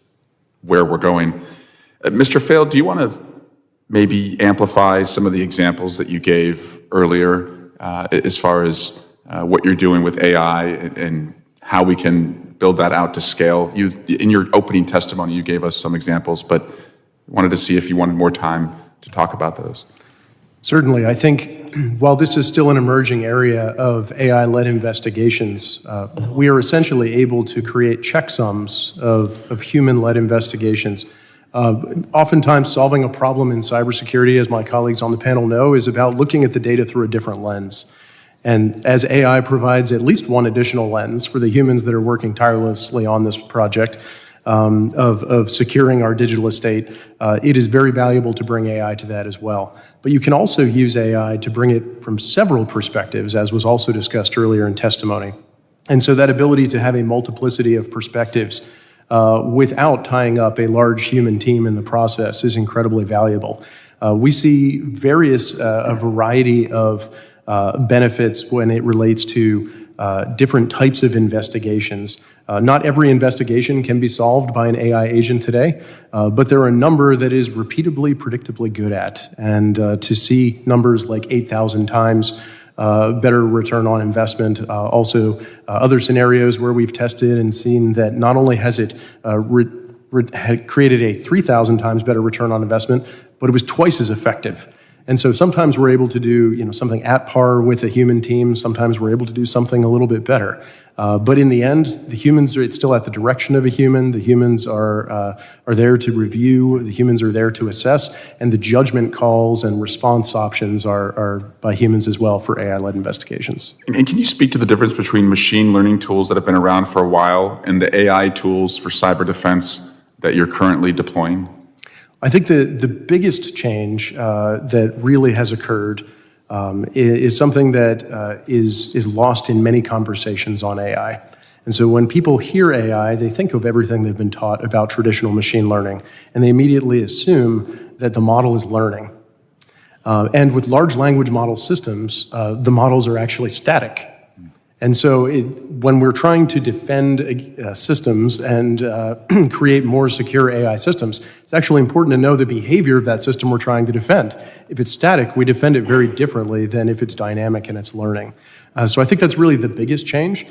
where we're going. Mr. Fail, do you want to maybe amplify some of the examples that you gave earlier as far as what you're doing with AI and how we can build that out to scale? In your opening testimony, you gave us some examples, but wanted to see if you wanted more time to talk about those. Certainly. I think while this is still an emerging area of AI-led investigations, we are essentially able to create checksums of human-led investigations. Oftentimes, solving a problem in cybersecurity, as my colleagues on the panel know, is about looking at the data through a different lens. And as AI provides at least one additional lens for the humans that are working tirelessly on this project of securing our digital estate, it is very valuable to bring AI to that as well. But you can also use AI to bring it from several perspectives, as was also discussed earlier in testimony. And so that ability to have a multiplicity of perspectives without tying up a large human team in the process is incredibly valuable. We see a variety of benefits when it relates to different types of investigations. Not every investigation can be solved by an AI agent today, but there are a number that is repeatably, predictably good at. And to see numbers like 8,000 times better return on investment, also other scenarios where we've tested and seen that not only has it had created a 3,000 times better return on investment, but it was twice as effective. And so sometimes we're able to do something at par with a human team. Sometimes we're able to do something a little bit better. But in the end, it's still at the direction of a human. The humans are there to review. The humans are there to assess. And the judgment calls and response options are by humans as well for AI-led investigations. And can you speak to the difference between machine learning tools that have been around for a while and the AI tools for cyber defense that you're currently deploying? I think the biggest change that really has occurred is something that is lost in many conversations on AI. And so when people hear AI, they think of everything they've been taught about traditional machine learning, and they immediately assume that the model is learning. And with large language model systems, the models are actually static. And so when we're trying to defend systems and create more secure AI systems, it's actually important to know the behavior of that system we're trying to defend. If it's static, we defend it very differently than if it's dynamic and it's learning. So I think that's really the biggest change.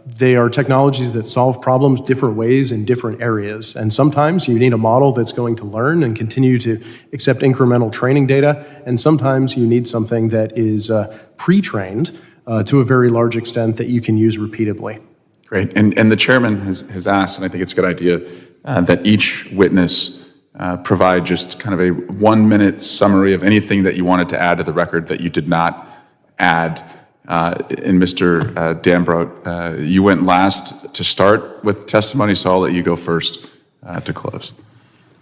They are technologies that solve problems different ways in different areas. And sometimes you need a model that's going to learn and continue to accept incremental training data. And sometimes you need something that is pre-trained to a very large extent that you can use repeatedly. Great. And the chairman has asked, and I think it's a good idea, that each witness provide just kind of a 1-minute summary of anything that you wanted to add to the record that you did not add. And Mr. Dambrot, you went last to start with testimony, so I'll let you go first to close.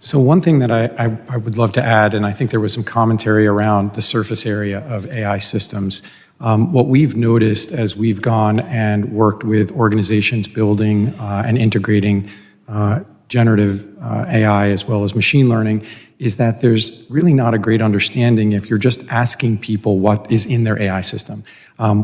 So one thing that I would love to add, and I think there was some commentary around the surface area of AI systems. What we've noticed as we've gone and worked with organizations building and integrating generative AI as well as machine learning is that there's really not a great understanding if you're just asking people what is in their AI system.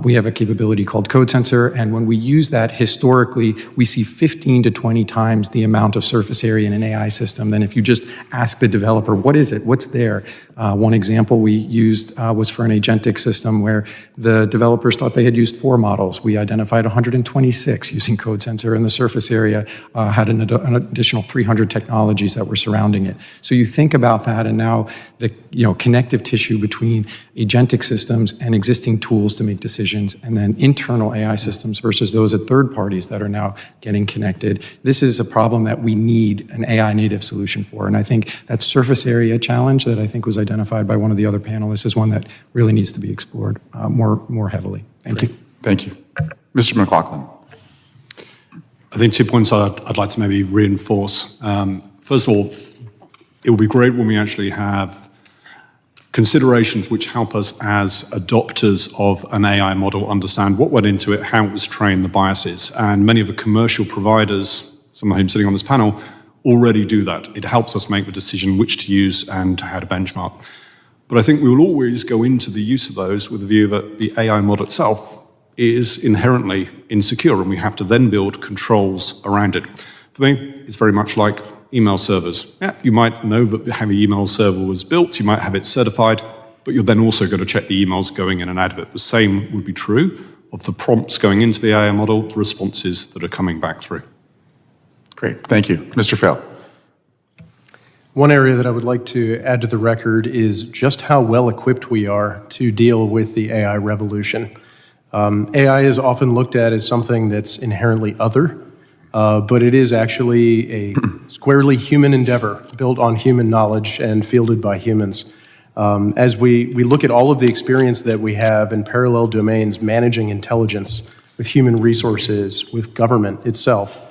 We have a capability called code sensor, and when we use that historically, we see 15 to 20 times the amount of surface area in an AI system than if you just ask the developer, what is it, what's there? One example we used was for an agentic system where the developers thought they had used 4 models. We identified 126 using code sensor, and the surface area had an additional 300 technologies that were surrounding it. So you think about that, and now the connective tissue between agentic systems and existing tools to make decisions, and then internal AI systems versus those at third parties that are now getting connected. This is a problem that we need an AI native solution for, and I think that surface area challenge that I think was identified by one of the other panelists is one that really needs to be explored more heavily. Thank you. Thank you. Mr. McLaughlin. I think 2 points I'd like to maybe reinforce. First of all, it will be great when we actually have considerations which help us as adopters of an AI model understand what went into it, how it was trained, the biases. And many of the commercial providers, some of whom sitting on this panel, already do that. It helps us make the decision which to use and how to benchmark. But I think we will always go into the use of those with the view that the AI model itself is inherently insecure, and we have to then build controls around it. For me, it's very much like email servers. Yeah, you might know that how the email server was built, you might have it certified, but you're then also going to check the emails going in and out of it. The same would be true of the prompts going into the AI model, the responses that are coming back through. Great, thank you. Mr. Fail. One area that I would like to add to the record is just how well equipped we are to deal with the AI revolution. AI is often looked at as something that's inherently other, but it is actually a squarely human endeavor built on human knowledge and fielded by humans. As we look at all of the experience that we have in parallel domains managing intelligence with human resources, with government itself,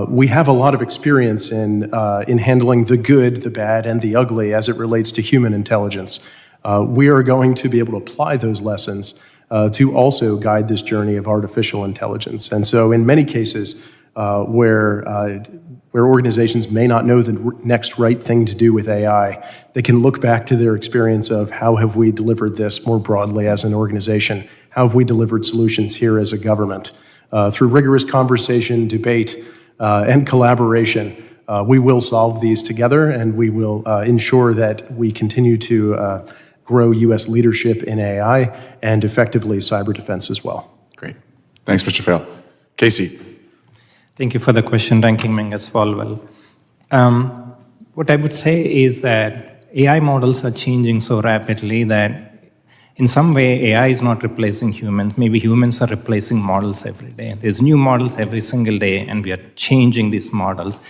we have a lot of experience in handling the good, the bad, and the ugly as it relates to human intelligence. We are going to be able to apply those lessons to also guide this journey of artificial intelligence. And so in many cases where organizations may not know the next right thing to do with AI, they can look back to their experience of how have we delivered this more broadly as an organization, how have we delivered solutions here as a government. Through rigorous conversation, debate, and collaboration, we will solve these together, and we will ensure that we continue to grow U.S. leadership in AI and effectively cyber defense as well. Great. Thanks, Mr. Fail. Casey. Thank you for the question, Ranking Member Swalwell. What I would say is that AI models are changing so rapidly that in some way AI is not replacing humans. Maybe humans are replacing models every day. There's new models every single day, and we are changing these models.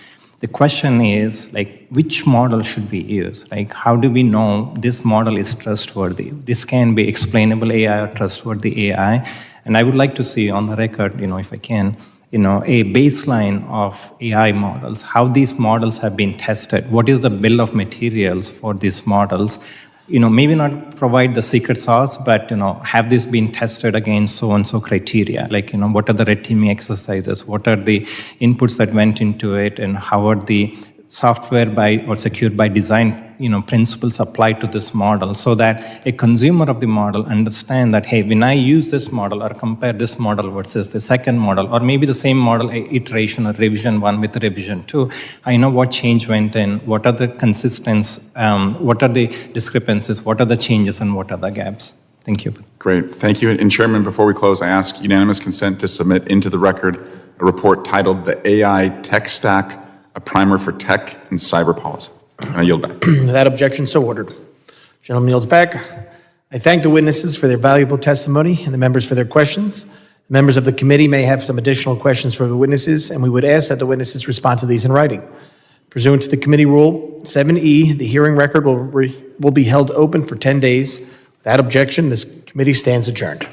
The question is, like, which model should we use? Like, how do we know this model is trustworthy? This can be explainable AI or trustworthy AI. And I would like to see on the record, if I can, a baseline of AI models, how these models have been tested. What is the bill of materials for these models? Maybe not provide the secret sauce, but, have this been tested against so-and-so criteria? Like, what are the red teaming exercises? What are the inputs that went into it? And how are the software or secured by design, principles applied to this model, so that a consumer of the model understand that, hey, when I use this model or compare this model versus the second model, or maybe the same model, iteration or revision 1 with revision 2, I know what change went in, what are the consistencies, what are the discrepancies, what are the changes, and what are the gaps. Thank you. Great, thank you. And Chairman, before we close, I ask unanimous consent to submit into the record a report titled The AI Tech Stack, a Primer for Tech and Cyber Policy. And I yield back. Without objection, so ordered. Gentleman yields back. I thank the witnesses for their valuable testimony and the members for their questions. The members of the committee may have some additional questions for the witnesses, and we would ask that the witnesses respond to these in writing. Pursuant to the committee rule 7E, the hearing record will be held open for 10 days. Without objection, this committee stands adjourned.